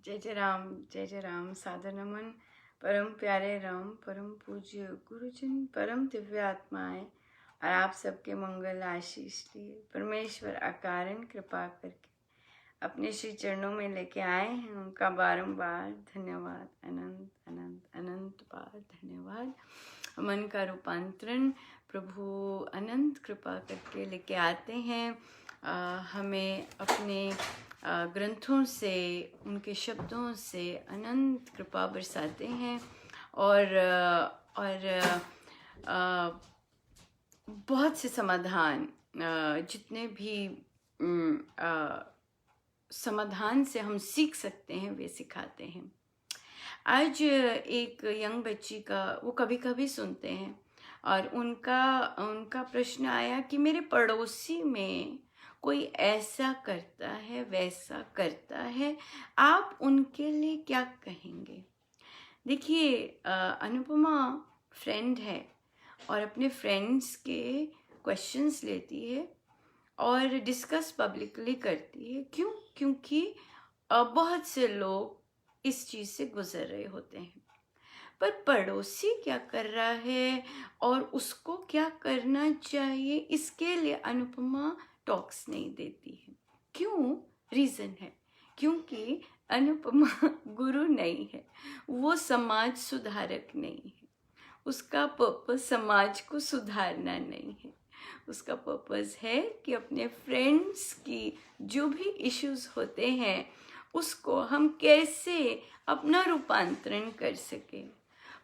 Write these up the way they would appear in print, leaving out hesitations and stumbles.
जय जय राम। सादर नमन परम प्यारे राम, परम पूज्य गुरुजन, परम दिव्य आत्माएं और आप सबके मंगल आशीष लिए परमेश्वर अकारण कृपा करके अपने श्री चरणों में लेके आए हैं। उनका बारंबार धन्यवाद, अनंत अनंत अनंत बार धन्यवाद। मन का रूपांतरण प्रभु अनंत कृपा करके लेके आते हैं। हमें अपने ग्रंथों से, उनके शब्दों से अनंत कृपा बरसाते हैं और बहुत से समाधान, जितने भी समाधान से हम सीख सकते हैं वे सिखाते हैं। आज एक यंग बच्ची का, वो कभी कभी सुनते हैं और उनका प्रश्न आया कि मेरे पड़ोसी में कोई ऐसा करता है, वैसा करता है, आप उनके लिए क्या कहेंगे। देखिए, अनुपमा फ्रेंड है और अपने फ्रेंड्स के क्वेश्चंस लेती है और डिस्कस पब्लिकली करती है। क्यों? क्योंकि बहुत से लोग इस चीज़ से गुजर रहे होते हैं। पर पड़ोसी क्या कर रहा है और उसको क्या करना चाहिए, इसके लिए अनुपमा टॉक्स नहीं देती है। क्यों? रीज़न है क्योंकि अनुपमा गुरु नहीं है, वो समाज सुधारक नहीं है। उसका पर्पस समाज को सुधारना नहीं है। उसका पर्पस है कि अपने फ्रेंड्स की जो भी इश्यूज होते हैं उसको हम कैसे अपना रूपांतरण कर सके।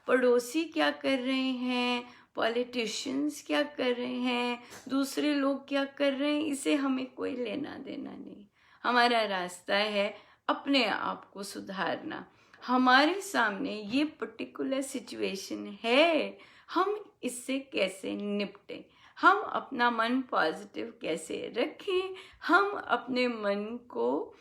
पड़ोसी क्या कर रहे हैं, पॉलिटिशियंस क्या कर रहे हैं, दूसरे लोग क्या कर रहे हैं, इसे हमें कोई लेना देना नहीं। हमारा रास्ता है अपने आप को सुधारना। हमारे सामने ये पर्टिकुलर सिचुएशन है, हम इससे कैसे निपटें, हम अपना मन पॉजिटिव कैसे रखें, हम अपने मन को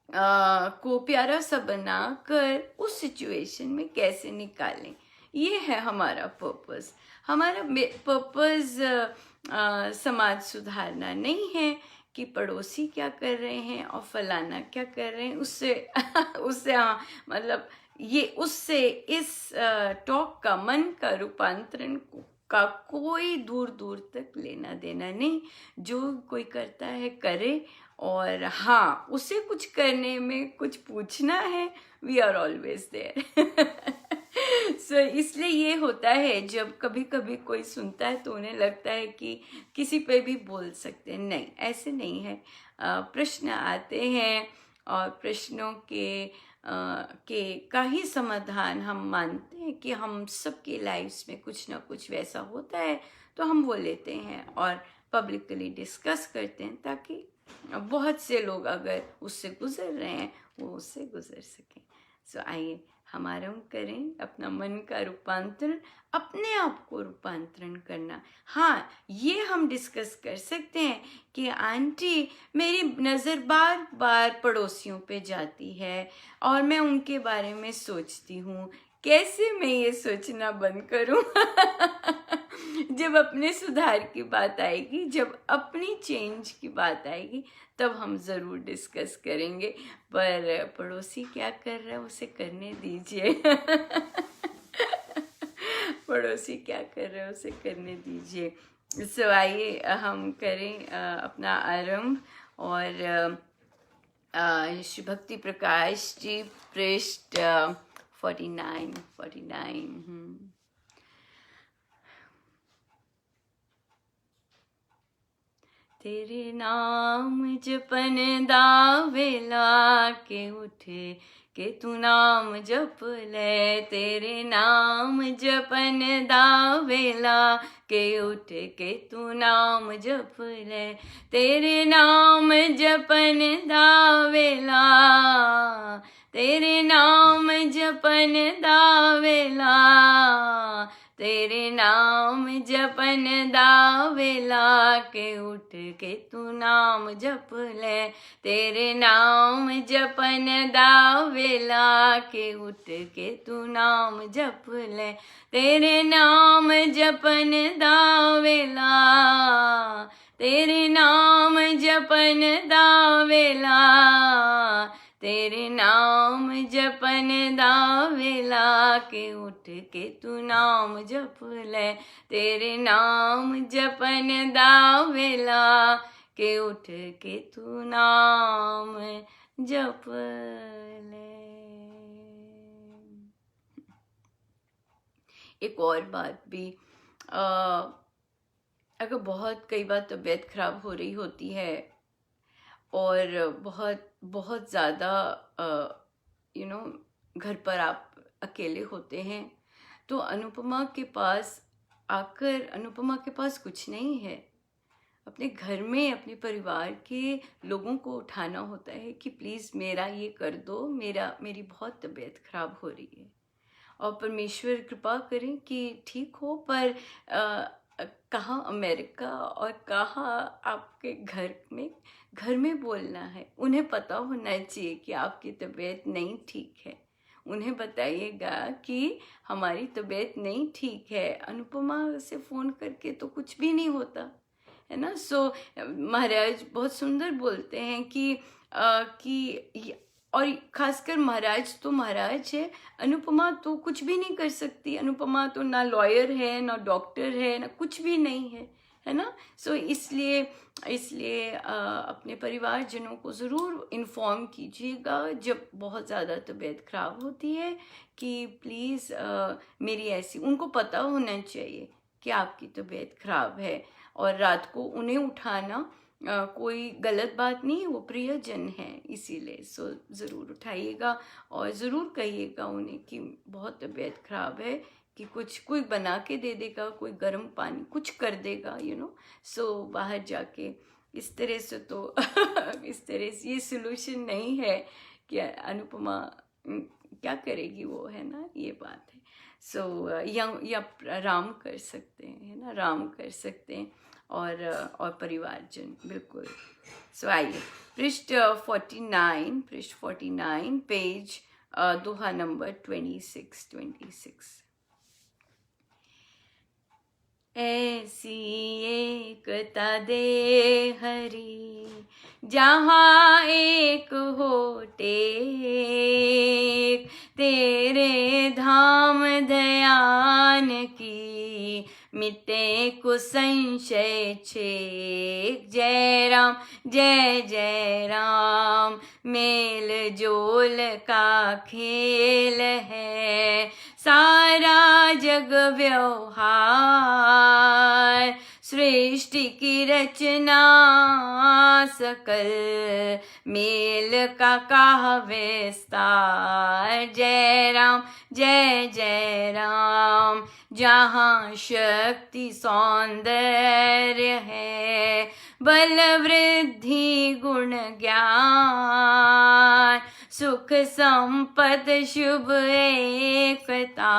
प्यारा सा बनाकर उस सिचुएशन में कैसे निकालें। ये है हमारा पर्पस। हमारा पर्पस समाज सुधारना नहीं है कि पड़ोसी क्या कर रहे हैं और फलाना क्या कर रहे हैं, उससे मतलब ये उससे इस टॉक का, मन का रूपांतरण का कोई दूर दूर तक लेना देना नहीं। जो कोई करता है करे, और हाँ, उसे कुछ करने में कुछ पूछना है, वी आर ऑलवेज देयर। सो इसलिए ये होता है जब कभी कभी कोई सुनता है तो उन्हें लगता है कि किसी पे भी बोल सकते हैं। नहीं, ऐसे नहीं है। प्रश्न आते हैं और प्रश्नों के का ही समाधान हम मानते हैं कि हम सबकी लाइफ्स में कुछ ना कुछ वैसा होता है, तो हम वो लेते हैं और पब्लिकली डिस्कस करते हैं ताकि बहुत से लोग अगर उससे गुजर रहे हैं वो उससे गुजर सकें। सो आइए हम आरंभ करें अपना मन का रूपांतरण, अपने आप को रूपांतरण करना। हाँ, ये हम डिस्कस कर सकते हैं कि आंटी, मेरी नज़र बार बार पड़ोसियों पे जाती है और मैं उनके बारे में सोचती हूँ, कैसे मैं ये सोचना बंद करूँ। जब अपने सुधार की बात आएगी, जब अपनी चेंज की बात आएगी, तब हम ज़रूर डिस्कस करेंगे। पर पड़ोसी क्या कर रहा है उसे करने दीजिए। पड़ोसी क्या कर रहा है उसे करने दीजिए। सो आइए हम करें अपना आरंभ। और श्री भक्ति प्रकाश जी पृष्ठ 49। तेरे नाम जपन दावेला के उठे के तू नाम जप ले। तेरे नाम जपन दावेला के उठे के तू नाम जप ले। तेरे नाम जपन दावेला, तेरे नाम जपन दावेला, तेरे नाम जपन दावेला के उठ के तू नाम जप ले। तेरे नाम जपन दावेला के उठ के तू नाम जप ले। तेरे नाम जपन दावेला, तेरे नाम जपन दावेला, तेरे नाम जपन दावेला के उठ के तू नाम जप ले, तेरे नाम जपन दावेला के उठ के तू नाम जप ले। एक और बात भी, अगर बहुत कई बार तबीयत खराब हो रही होती है और बहुत बहुत ज़्यादा घर पर आप अकेले होते हैं, तो अनुपमा के पास आकर, अनुपमा के पास कुछ नहीं है, अपने घर में अपने परिवार के लोगों को उठाना होता है कि प्लीज़ मेरा ये कर दो, मेरी बहुत तबीयत खराब हो रही है, और परमेश्वर कृपा करें कि ठीक हो। पर कहाँ अमेरिका और कहाँ आपके घर में बोलना है। उन्हें पता होना चाहिए कि आपकी तबीयत नहीं ठीक है, उन्हें बताइएगा कि हमारी तबीयत नहीं ठीक है। अनुपमा से फ़ोन करके तो कुछ भी नहीं होता है ना। सो महाराज बहुत सुंदर बोलते हैं कि और खासकर महाराज तो महाराज है, अनुपमा तो कुछ भी नहीं कर सकती। अनुपमा तो ना लॉयर है, ना डॉक्टर है, ना कुछ भी नहीं है ना। सो इसलिए अपने परिवारजनों को ज़रूर इन्फॉर्म कीजिएगा जब बहुत ज़्यादा तबीयत ख़राब होती है कि प्लीज़ मेरी ऐसी, उनको पता होना चाहिए कि आपकी तबीयत ख़राब है, और रात को उन्हें उठाना कोई गलत बात नहीं है, वो प्रियजन है, इसीलिए सो ज़रूर उठाइएगा और ज़रूर कहिएगा उन्हें कि बहुत तबीयत ख़राब है, कि कुछ कोई बना के दे देगा, कोई गर्म पानी कुछ कर देगा, सो बाहर जाके। इस तरह से तो इस तरह से ये सोल्यूशन नहीं है कि अनुपमा क्या करेगी वो, है ना, ये बात है। सो या राम कर सकते हैं, है ना, राम कर सकते हैं और परिवारजन बिल्कुल। सो आइए पृष्ठ 49 पेज दोहा नंबर 26। ऐसी एकता दे हरि जहाँ एक हो टेक, तेरे धाम ध्यान की मिटे कुसंशय छेक। जय राम जय जय राम मेल जोल का खेल है, सारा जग व्यवहार सृष्टि की रचना सकल मेल का विस्तार। जय राम जय जय राम जहाँ शक्ति सौंदर्य है, बल वृद्धि गुण ज्ञान सुख संपद शुभ एकता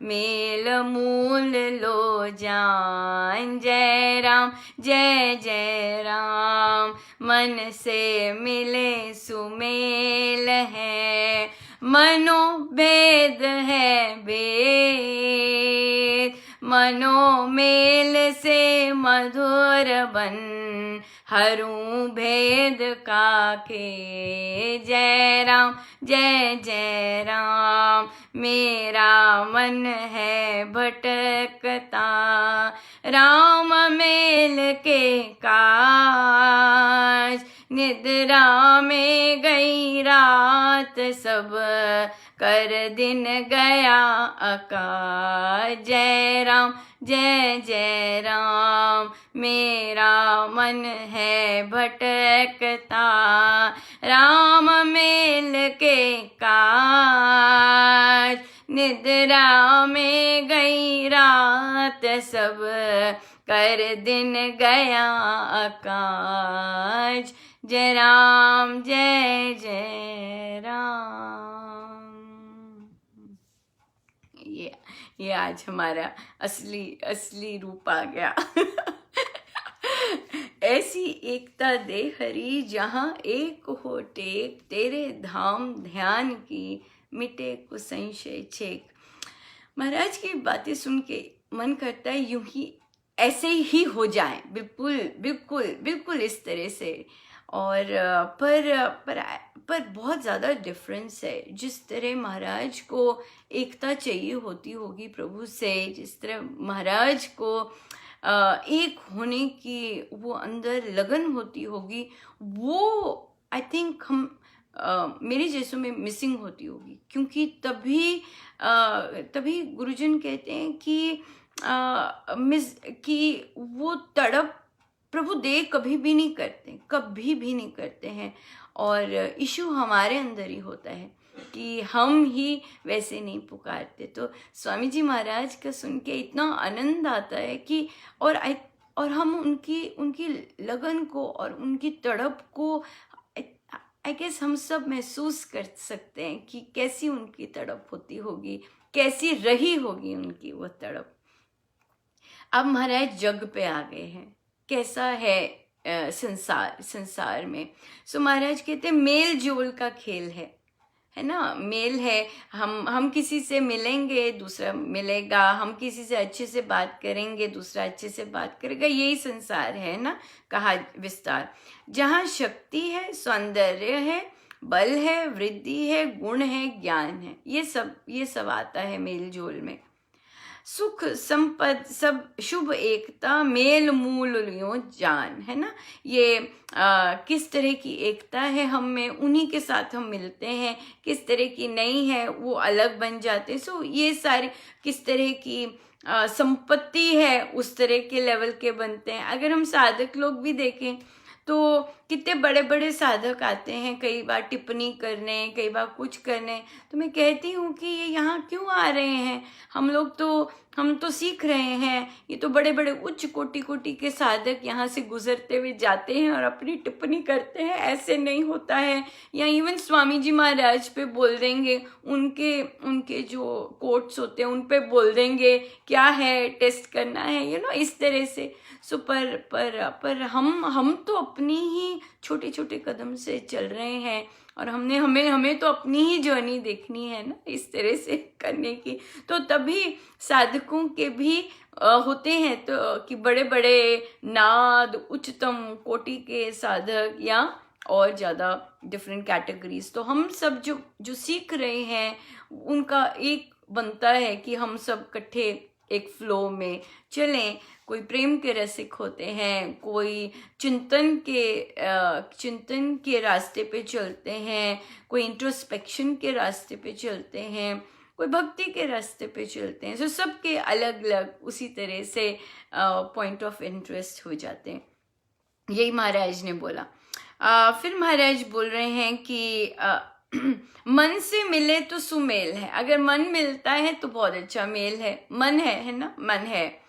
मेल मूल लो जान। जय राम जय जय राम मन से मिले सुमेल है, मनोभेद है भेद, मनोमेल से मधुर बन हरू भेद का के। जय राम जय जय राम मेरा मन है भटकता, राम मेल के काज निद्रा में गई रात सब कर दिन गया आकाश। जय राम जय जय राम मेरा मन है भटकता, राम मेल के काज निद्रा में गई रात सब कर दिन गया आकाश। जय राम जय जय राम। ये आज हमारा असली रूप आ गया। ऐसी एकता दे हरि जहाँ एक हो टेक, तेरे धाम ध्यान की मिटे कुसंशय छेक। महाराज की बातें सुन के मन करता है यूं ही ऐसे ही हो जाए, बिल्कुल बिल्कुल बिल्कुल इस तरह से। और पर बहुत ज़्यादा डिफरेंस है। जिस तरह महाराज को एकता चाहिए होती होगी प्रभु से, जिस तरह महाराज को एक होने की वो अंदर लगन होती होगी, वो आई थिंक हम मेरे जैसों में मिसिंग होती होगी। क्योंकि तभी गुरुजन कहते हैं कि मिस कि वो तड़प प्रभु दे कभी भी नहीं करते, कभी भी नहीं करते हैं। और इशू हमारे अंदर ही होता है कि हम ही वैसे नहीं पुकारते। तो स्वामी जी महाराज का सुन के इतना आनंद आता है कि और हम उनकी उनकी लगन को और उनकी तड़प को आई गेस हम सब महसूस कर सकते हैं कि कैसी उनकी तड़प होती होगी, कैसी रही होगी उनकी वो तड़प। अब महाराज जग पे आ गए हैं, कैसा है संसार में। सो महाराज कहते हैं मेल जोल का खेल है ना। मेल है, हम किसी से मिलेंगे, दूसरा मिलेगा, हम किसी से अच्छे से बात करेंगे, दूसरा अच्छे से बात करेगा। यही संसार है ना, कहा विस्तार। जहाँ शक्ति है, सौंदर्य है, बल है, वृद्धि है, गुण है, ज्ञान है, ये सब आता है मेल जोल में। सुख संपद सब शुभ एकता, मेल मूल लियो जान, है ना। ये किस तरह की एकता है हम में, उन्हीं के साथ हम मिलते हैं। किस तरह की नहीं है, वो अलग बन जाते। सो ये सारे किस तरह की संपत्ति है, उस तरह के लेवल के बनते हैं। अगर हम साधक लोग भी देखें तो कितने बड़े बड़े साधक आते हैं, कई बार टिप्पणी करने, कई बार कुछ करने। तो मैं कहती हूँ कि ये यहाँ क्यों आ रहे हैं? हम तो सीख रहे हैं। ये तो बड़े बड़े उच्च कोटि के साधक यहाँ से गुजरते हुए जाते हैं और अपनी टिप्पणी करते हैं, ऐसे नहीं होता है। या इवन स्वामी जी महाराज पे बोल देंगे, उनके जो कोट्स होते हैं उन पे बोल देंगे, क्या है, टेस्ट करना है, इस तरह से। सो पर हम तो अपनी ही छोटे छोटे कदम से चल रहे हैं, और हमें तो अपनी ही जर्नी देखनी है ना, इस तरह से करने की। तो तभी साधकों के भी होते हैं तो कि बड़े बड़े नाद, उच्चतम कोटि के साधक, या और ज़्यादा डिफरेंट कैटेगरीज। तो हम सब जो सीख रहे हैं, उनका एक बनता है कि हम सब इकट्ठे एक फ्लो में चलें। कोई प्रेम के रसिक होते हैं, कोई चिंतन के रास्ते पे चलते हैं, कोई इंट्रोस्पेक्शन के रास्ते पे चलते हैं, कोई भक्ति के रास्ते पे चलते हैं। तो सबके अलग अलग उसी तरह से पॉइंट ऑफ इंटरेस्ट हो जाते हैं। यही महाराज ने बोला। फिर महाराज बोल रहे हैं कि मन से मिले तो सुमेल है। अगर मन मिलता है तो बहुत अच्छा मेल है। मन है ना, मन है।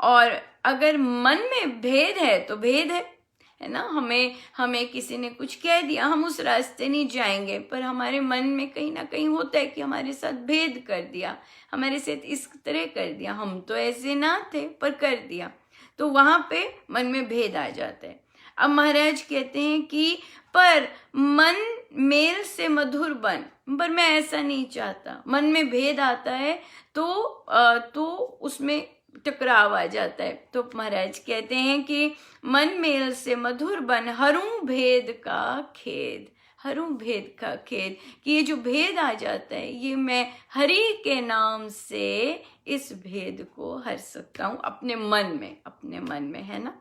और अगर मन में भेद है तो भेद है ना। हमें किसी ने कुछ कह दिया, हम उस रास्ते नहीं जाएंगे, पर हमारे मन में कहीं ना कहीं होता है कि हमारे साथ भेद कर दिया, हमारे साथ इस तरह कर दिया, हम तो ऐसे ना थे पर कर दिया, तो वहां पे मन में भेद आ जाता है। अब महाराज कहते हैं कि पर मन मेल से मधुर बन। पर मैं ऐसा नहीं चाहता। मन में भेद आता है तो उसमें टकराव आ जाता है। तो महाराज कहते हैं कि मन मेल से मधुर बन, हरूं भेद का खेद। हरूं भेद का खेद, कि ये जो भेद आ जाता है, ये मैं हरि के नाम से इस भेद को हर सकता हूँ अपने मन में, है ना।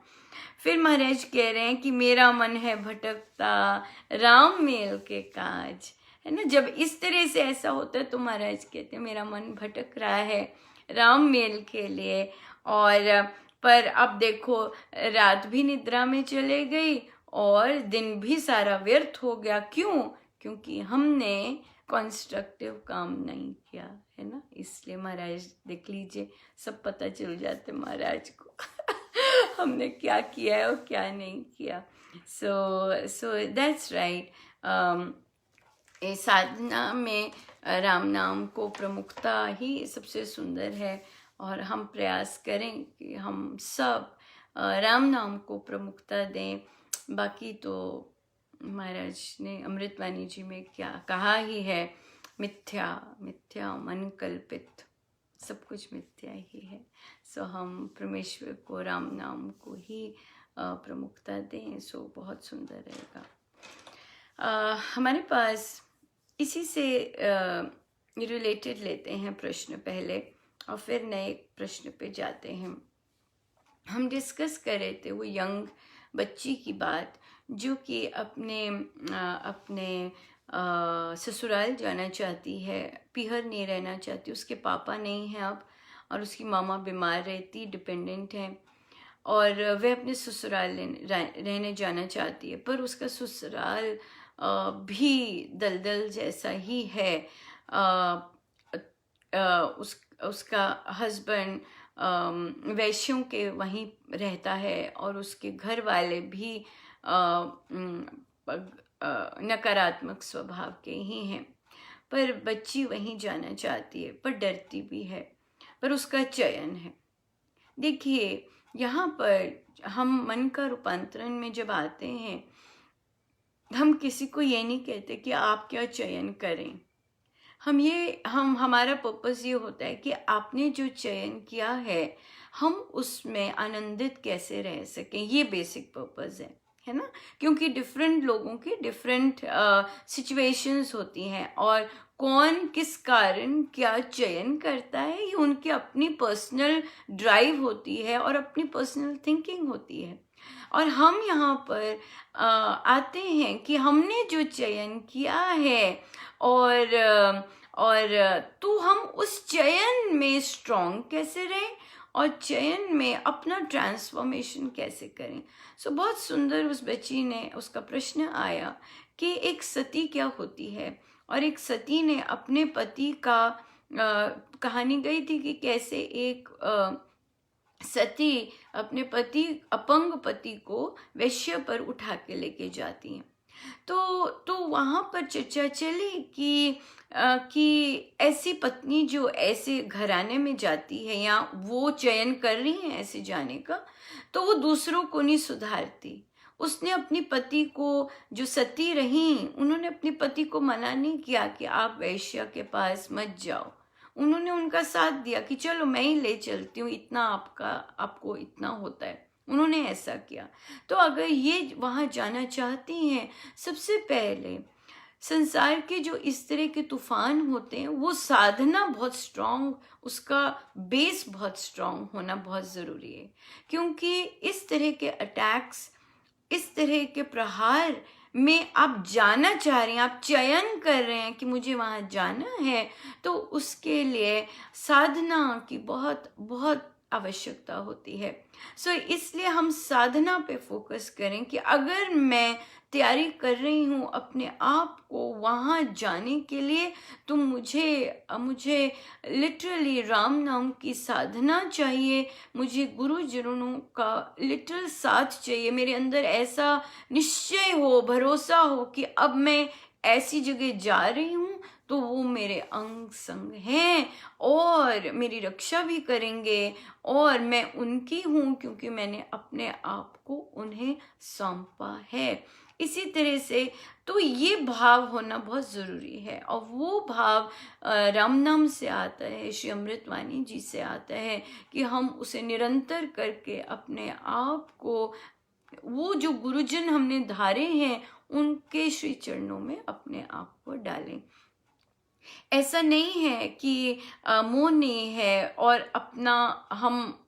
फिर महाराज कह रहे हैं कि मेरा मन है भटकता, राम मेल के काज, है ना। जब इस तरह से ऐसा होता है तो महाराज कहते हैं मेरा मन भटक रहा है राम मेल के लिए। और पर अब देखो, रात भी निद्रा में चले गई और दिन भी सारा व्यर्थ हो गया। क्यों? क्योंकि हमने कंस्ट्रक्टिव काम नहीं किया, है ना। इसलिए महाराज देख लीजिए, सब पता चल जाते महाराज को हमने क्या किया है और क्या नहीं किया। So that's right. इस साधना में राम नाम को प्रमुखता ही सबसे सुंदर है, और हम प्रयास करें कि हम सब राम नाम को प्रमुखता दें। बाकी तो महाराज ने अमृतवाणी जी में क्या कहा ही है, मिथ्या मिथ्या मन कल्पित, सब कुछ मिथ्या ही है। सो हम परमेश्वर को, राम नाम को ही प्रमुखता दें, सो बहुत सुंदर रहेगा। हमारे पास इसी से रिलेटेड लेते हैं प्रश्न पहले और फिर नए प्रश्न पे जाते हैं। हम डिस्कस कर रहे थे वो यंग बच्ची की बात जो कि अपने ससुराल जाना चाहती है, पीहर नहीं रहना चाहती, उसके पापा नहीं हैं अब और उसकी मामा बीमार रहती, डिपेंडेंट है और वह अपने ससुराल रहने जाना चाहती है, पर उसका ससुराल भी दलदल जैसा ही है। उसका हस्बैंड वैश्यों के वहीं रहता है और उसके घर वाले भी नकारात्मक स्वभाव के ही हैं, पर बच्ची वहीं जाना चाहती है, पर डरती भी है, पर उसका चयन है। देखिए, यहाँ पर हम मन का रूपांतरण में जब आते हैं, हम किसी को ये नहीं कहते कि आप क्या चयन करें। हमारा पर्पस ये होता है कि आपने जो चयन किया है हम उसमें आनंदित कैसे रह सकें, ये बेसिक पर्पस है ना। क्योंकि डिफरेंट लोगों की डिफरेंट सिचुएशंस होती हैं और कौन किस कारण क्या चयन करता है ये उनकी अपनी पर्सनल ड्राइव होती है और अपनी पर्सनल थिंकिंग होती है। और हम यहाँ पर आते हैं कि हमने जो चयन किया है और तो हम उस चयन में स्ट्रॉन्ग कैसे रहें और चयन में अपना ट्रांसफॉर्मेशन कैसे करें। सो बहुत सुंदर उस बच्ची ने, उसका प्रश्न आया कि एक सती क्या होती है, और एक सती ने अपने पति का कहानी गई थी कि कैसे एक सती अपने अपंग पति को वैश्य पर उठा के लेके जाती हैं। तो वहां पर चर्चा चली कि ऐसी पत्नी जो ऐसे घराने में जाती है या वो चयन कर रही है ऐसे जाने का, तो वो दूसरों को नहीं सुधारती। उसने अपने पति को, जो सती रही, उन्होंने अपने पति को मना नहीं किया कि आप वैश्य के पास मत जाओ। उन्होंने उनका साथ दिया कि चलो मैं ही ले चलती हूँ, इतना आपको इतना होता है। उन्होंने ऐसा किया। तो अगर ये वहां जाना चाहती हैं, सबसे पहले संसार के जो इस तरह के तूफान होते हैं वो साधना बहुत स्ट्रांग, उसका बेस बहुत स्ट्रांग होना बहुत ज़रूरी है। क्योंकि इस तरह के अटैक्स, इस तरह के प्रहार में आप जाना चाह रहे हैं, आप चयन कर रहे हैं कि मुझे वहाँ जाना है, तो उसके लिए साधना की बहुत बहुत आवश्यकता होती है। सो इसलिए हम साधना पे फोकस करें कि अगर मैं तैयारी कर रही हूँ अपने आप को वहाँ जाने के लिए, तो मुझे लिटरली राम नाम की साधना चाहिए, मुझे गुरुजनों का लिटरल साथ चाहिए, मेरे अंदर ऐसा निश्चय हो, भरोसा हो कि अब मैं ऐसी जगह जा रही हूँ तो वो मेरे अंग संग हैं और मेरी रक्षा भी करेंगे और मैं उनकी हूँ क्योंकि मैंने अपने आप को उन्हें सौंपा है। इसी तरह से तो ये भाव होना बहुत ज़रूरी है और वो भाव राम नाम से आता है, श्री अमृतवाणी जी से आता है कि हम उसे निरंतर करके अपने आप को, वो जो गुरुजन हमने धारे हैं उनके श्री चरणों में अपने आप को डालें। ऐसा नहीं है कि मोह नहीं है और हम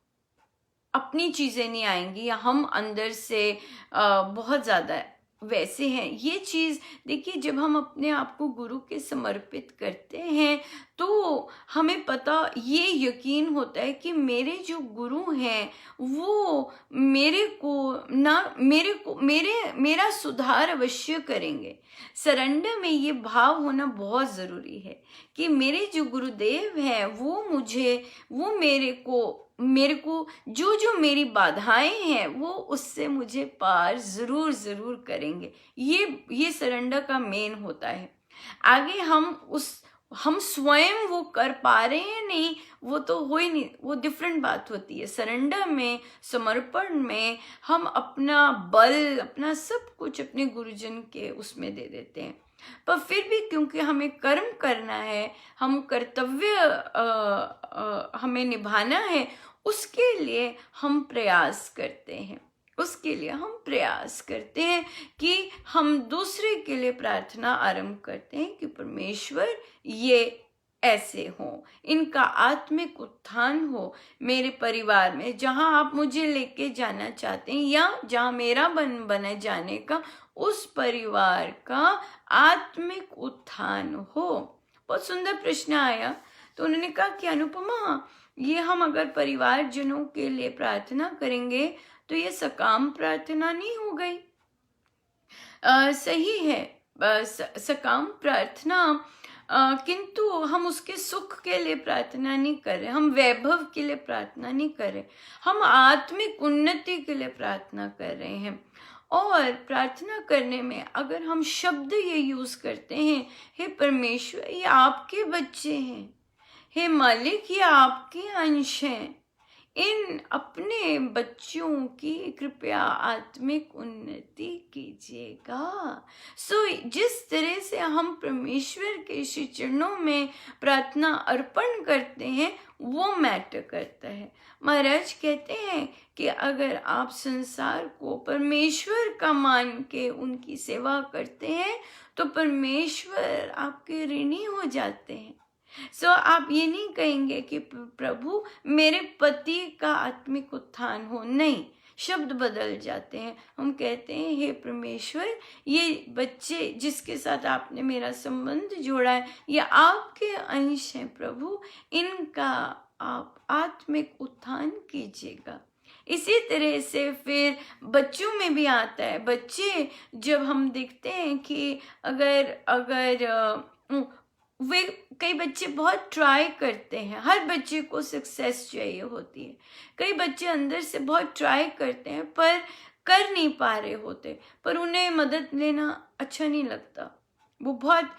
अपनी चीज़ें नहीं आएंगी या हम अंदर से बहुत ज़्यादा वैसे हैं। ये चीज़ देखिए, जब हम अपने आप को गुरु के समर्पित करते हैं तो हमें पता, ये यकीन होता है कि मेरे जो गुरु हैं वो मेरा सुधार अवश्य करेंगे। सरेंडर में ये भाव होना बहुत ज़रूरी है कि मेरे जो गुरुदेव हैं वो मेरे को जो मेरी बाधाएं हैं वो उससे मुझे पार जरूर करेंगे। ये सरेंडर का मेन होता है। आगे हम स्वयं वो कर पा रहे हैं नहीं, वो तो हो ही नहीं, वो डिफरेंट बात होती है। सरेंडर में, समर्पण में हम अपना बल, अपना सब कुछ अपने गुरुजन के उसमें दे देते हैं। पर फिर भी क्योंकि हमें कर्म करना है, हम कर्तव्य हमें निभाना है, उसके लिए हम प्रयास करते हैं। उसके लिए हम प्रयास करते हैं कि हम दूसरे के लिए प्रार्थना आरंभ करते हैं कि परमेश्वर ये ऐसे हो, इनका आत्मिक उत्थान हो मेरे परिवार में, जहां आप मुझे लेके जाना चाहते हैं या जहां मेरा बने जाने का उस परिवार का आत्मिक उत्थान हो। बहुत सुंदर प्रश्न आया। तो उन्होंने कहा कि अनुपमा, ये हम अगर परिवारजनों के लिए प्रार्थना करेंगे तो ये सकाम प्रार्थना नहीं हो गई। सही है, सकाम प्रार्थना, किंतु हम उसके सुख के लिए प्रार्थना नहीं कर रहे, हम वैभव के लिए प्रार्थना नहीं कर रहे, हम आत्मिक उन्नति के लिए प्रार्थना कर रहे हैं। और प्रार्थना करने में अगर हम शब्द ये यूज करते हैं, हे परमेश्वर ये आपके बच्चे हैं, हे मालिक ये आपके अंश हैं, इन अपने बच्चों की कृपया आत्मिक उन्नति कीजिएगा। जिस तरह से हम परमेश्वर के श्री चरणों में प्रार्थना अर्पण करते हैं वो मैटर करता है। महाराज कहते हैं कि अगर आप संसार को परमेश्वर का मान के उनकी सेवा करते हैं तो परमेश्वर आपके ऋणी हो जाते हैं। आप ये नहीं कहेंगे कि प्रभु मेरे पति का आत्मिक उत्थान हो, नहीं, शब्द बदल जाते हैं। हम कहते हैं हे परमेश्वर ये बच्चे जिसके साथ आपने मेरा संबंध जोड़ा है ये आपके अंश हैं, प्रभु इनका आप आत्मिक उत्थान कीजिएगा। इसी तरह से फिर बच्चों में भी आता है। बच्चे जब हम देखते हैं कि अगर वे कई बच्चे बहुत ट्राई करते हैं, हर बच्चे को सक्सेस चाहिए होती है। कई बच्चे अंदर से बहुत ट्राई करते हैं पर कर नहीं पा रहे होते, पर उन्हें मदद लेना अच्छा नहीं लगता। वो बहुत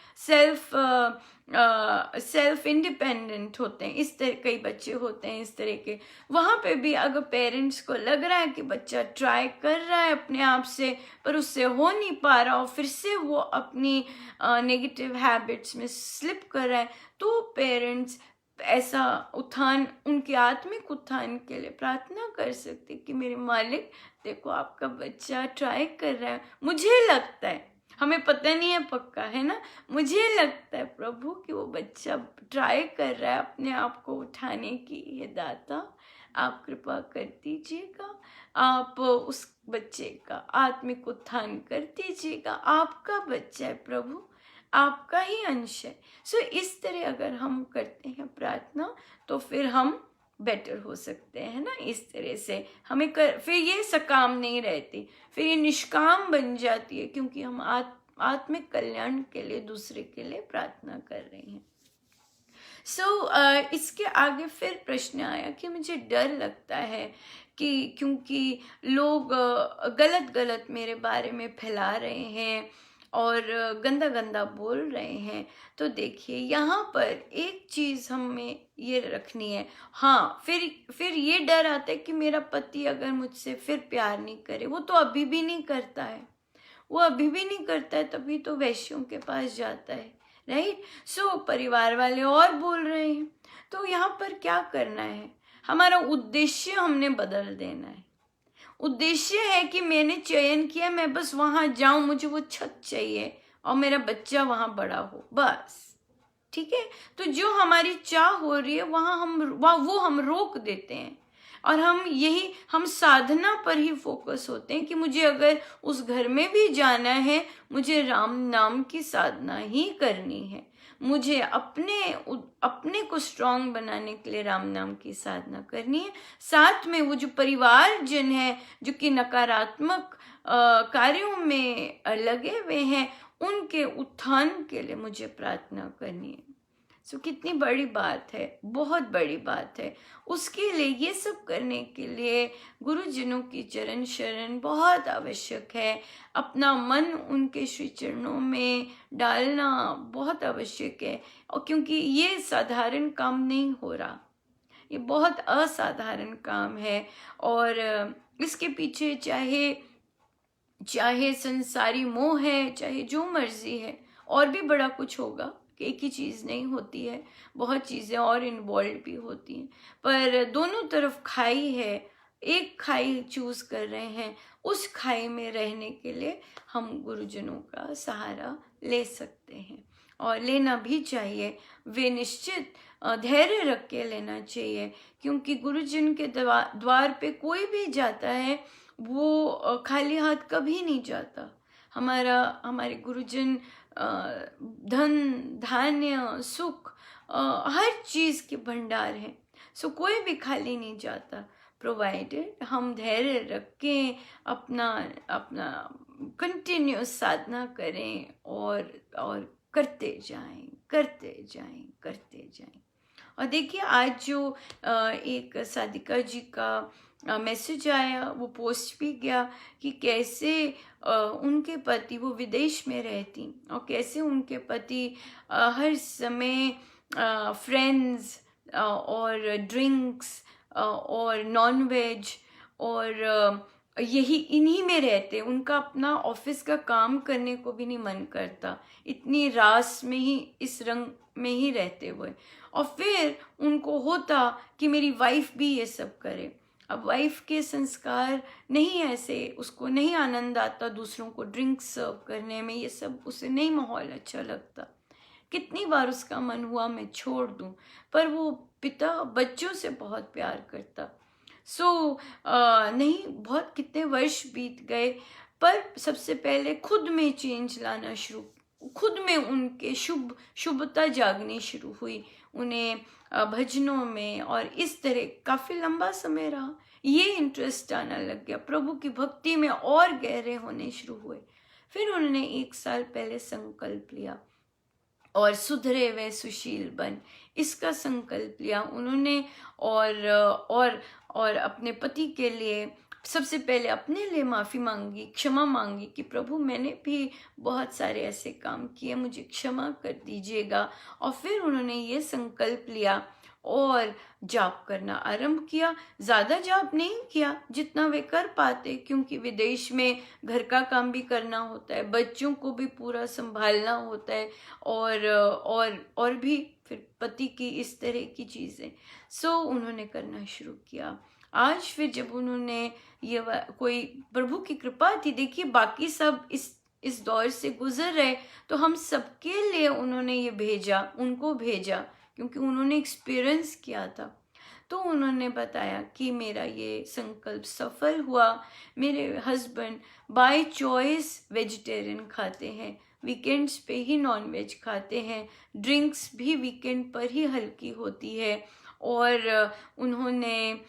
सेल्फ इंडिपेंडेंट होते हैं। इस तरह कई बच्चे होते हैं इस तरह के। वहाँ पे भी अगर पेरेंट्स को लग रहा है कि बच्चा ट्राई कर रहा है अपने आप से पर उससे हो नहीं पा रहा और फिर से वो अपनी नेगेटिव हैबिट्स में स्लिप कर रहा है, तो पेरेंट्स ऐसा उत्थान, उनके आत्मिक उत्थान के लिए प्रार्थना कर सकते कि मेरे मालिक देखो आपका बच्चा ट्राई कर रहा है, मुझे लगता है, हमें पता नहीं है पक्का, है ना, मुझे लगता है प्रभु कि वो बच्चा ट्राई कर रहा है अपने आप को उठाने की। हे दाता आप कृपा कर दीजिएगा, आप उस बच्चे का आत्मिक उत्थान कर दीजिएगा। आपका बच्चा है प्रभु, आपका ही अंश है। इस तरह अगर हम करते हैं प्रार्थना तो फिर हम बेटर हो सकते हैं ना। इस तरह से हमें फिर ये सकाम नहीं रहती, फिर ये निष्काम बन जाती है, क्योंकि हम आत्मिक कल्याण के लिए दूसरे के लिए प्रार्थना कर रहे हैं। इसके आगे फिर प्रश्न आया कि मुझे डर लगता है कि क्योंकि लोग गलत गलत मेरे बारे में फैला रहे हैं और गंदा गंदा बोल रहे हैं। तो देखिए यहाँ पर एक चीज़ हमें ये रखनी है। हाँ, फिर ये डर आता है कि मेरा पति अगर मुझसे फिर प्यार नहीं करे, वो तो अभी भी नहीं करता है, वो अभी भी नहीं करता है, तभी तो वैश्यों के पास जाता है, राइट। परिवार वाले और बोल रहे हैं, तो यहाँ पर क्या करना है, हमारा उद्देश्य हमने बदल देना है। उद्देश्य है कि मैंने चयन किया मैं बस वहां जाऊं, मुझे वो छत चाहिए और मेरा बच्चा वहां बड़ा हो, बस, ठीक है। तो जो हमारी चाह हो रही है वो हम रोक देते हैं और हम साधना पर ही फोकस होते हैं कि मुझे अगर उस घर में भी जाना है मुझे राम नाम की साधना ही करनी है, मुझे अपने को स्ट्रांग बनाने के लिए राम नाम की साधना करनी है। साथ में वो जो परिवार जन है जो कि नकारात्मक कार्यों में लगे हुए हैं उनके उत्थान के लिए मुझे प्रार्थना करनी है। कितनी बड़ी बात है, बहुत बड़ी बात है। उसके लिए ये सब करने के लिए गुरुजनों की चरण शरण बहुत आवश्यक है। अपना मन उनके श्री चरणों में डालना बहुत आवश्यक है, और क्योंकि ये साधारण काम नहीं हो रहा, ये बहुत असाधारण काम है। और इसके पीछे चाहे संसारी मोह है, चाहे जो मर्जी है, और भी बड़ा कुछ होगा। एक ही चीज़ नहीं होती है, बहुत चीज़ें और इन्वॉल्व भी होती हैं, पर दोनों तरफ खाई है एक खाई चूज कर रहे हैं, उस खाई में रहने के लिए हम गुरुजनों का सहारा ले सकते हैं और लेना भी चाहिए। वे निश्चित धैर्य रख के लेना चाहिए, क्योंकि गुरुजन के द्वार पे कोई भी जाता है वो खाली हाथ कभी नहीं जाता। हमारे गुरुजन धन धान्य सुख हर चीज के भंडार हैं। सो कोई भी खाली नहीं जाता, प्रोवाइडेड हम धैर्य रख के अपना अपना कंटिन्यूस साधना करें और करते जाएं। और देखिए आज जो एक साधिका जी का मैसेज आया, वो पोस्ट भी गया कि कैसे उनके पति, वो विदेश में रहती और कैसे उनके पति हर समय फ्रेंड्स और ड्रिंक्स और नॉन वेज और यही इन्हीं में रहते, उनका अपना ऑफिस का काम करने को भी नहीं मन करता, इतनी रास में ही इस रंग में ही रहते हुए। और फिर उनको होता कि मेरी वाइफ भी ये सब करे। अब वाइफ के संस्कार नहीं ऐसे, उसको नहीं आनंद आता दूसरों को ड्रिंक सर्व करने में, ये सब उसे नहीं माहौल अच्छा लगता। कितनी बार उसका मन हुआ मैं छोड़ दूं, पर वो पिता बच्चों से बहुत प्यार करता। नहीं, बहुत कितने वर्ष बीत गए, पर सबसे पहले खुद में चेंज लाना शुरू, खुद में उनके शुभता जागनी शुरू हुई, उन्हें भजनों में और इस तरह काफी लंबा समय रहा, ये इंटरेस्ट आना लग गया, प्रभु की भक्ति में और गहरे होने शुरू हुए। फिर उन्होंने 1 साल पहले संकल्प लिया और सुधरे वे सुशील बन, इसका संकल्प लिया उन्होंने और अपने पति के लिए सबसे पहले अपने लिए माफ़ी मांगी, क्षमा मांगी कि प्रभु मैंने भी बहुत सारे ऐसे काम किए, मुझे क्षमा कर दीजिएगा। और फिर उन्होंने ये संकल्प लिया और जाप करना आरंभ किया। ज़्यादा जाप नहीं किया जितना वे कर पाते, क्योंकि विदेश में घर का काम भी करना होता है, बच्चों को भी पूरा संभालना होता है और भी फिर पति की इस तरह की चीज़ें। उन्होंने करना शुरू किया। आज फिर जब उन्होंने ये कोई प्रभु की कृपा थी, देखिए बाकी सब इस दौर से गुजर रहे, तो हम सबके लिए उन्होंने ये भेजा, उनको भेजा, क्योंकि उन्होंने एक्सपीरियंस किया था। तो उन्होंने बताया कि मेरा ये संकल्प सफल हुआ। मेरे हस्बैंड बाय चॉइस वेजिटेरियन खाते हैं, वीकेंड्स पे ही नॉन वेज खाते हैं, ड्रिंक्स भी वीकेंड पर ही हल्की होती है। और उन्होंने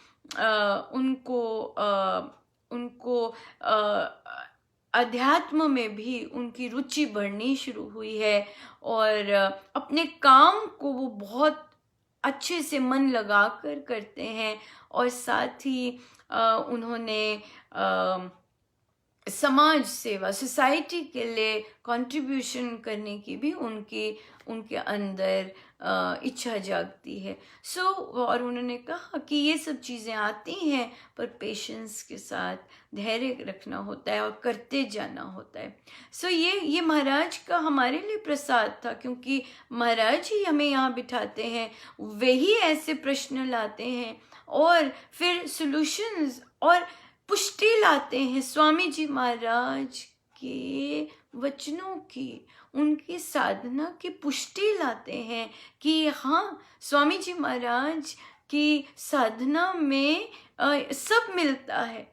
उनको अध्यात्म में भी उनकी रुचि बढ़नी शुरू हुई है और अपने काम को वो बहुत अच्छे से मन लगा कर करते हैं। और साथ ही उन्होंने समाज सेवा, सोसाइटी के लिए कंट्रीब्यूशन करने की भी उनके अंदर इच्छा जागती है। और उन्होंने कहा कि ये सब चीज़ें आती हैं, पर पेशेंस के साथ धैर्य रखना होता है और करते जाना होता है। ये महाराज का हमारे लिए प्रसाद था, क्योंकि महाराज ही हमें यहाँ बिठाते हैं, वही ऐसे प्रश्न लाते हैं और फिर सॉल्यूशंस और पुष्टि लाते हैं स्वामी जी महाराज के वचनों की, उनकी साधना की पुष्टि लाते हैं कि हाँ, स्वामी जी महाराज की साधना में सब मिलता है,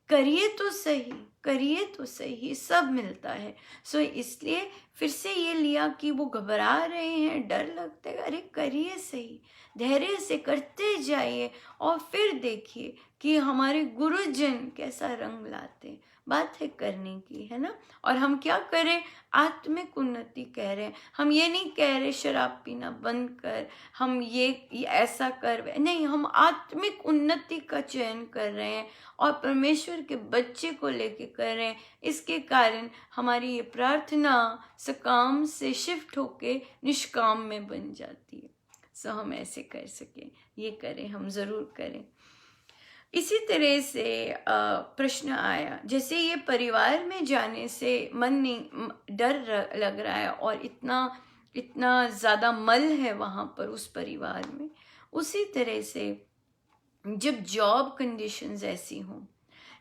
करिए तो सही सब मिलता है। इसलिए फिर से ये लिया कि वो घबरा रहे हैं, डर लगता है, अरे करिए सही, धैर्य से करते जाइए और फिर देखिए कि हमारे गुरुजन कैसा रंग लाते। बात है करने की, है ना। और हम क्या करें, आत्मिक उन्नति कह रहे हैं, हम ये नहीं कह रहे शराब पीना बंद कर, हम ये ऐसा कर, नहीं, हम आत्मिक उन्नति का चयन कर रहे हैं और परमेश्वर के बच्चे को लेके कर रहे हैं। इसके कारण हमारी ये प्रार्थना सकाम से शिफ्ट होके निष्काम में बन जाती है। हम ऐसे कर सकें, ये करें, हम ज़रूर करें। इसी तरह से प्रश्न आया, जैसे ये परिवार में जाने से मन नहीं, डर लग रहा है और इतना ज़्यादा मल है वहाँ पर उस परिवार में। उसी तरह से जब जॉब कंडीशंस ऐसी हों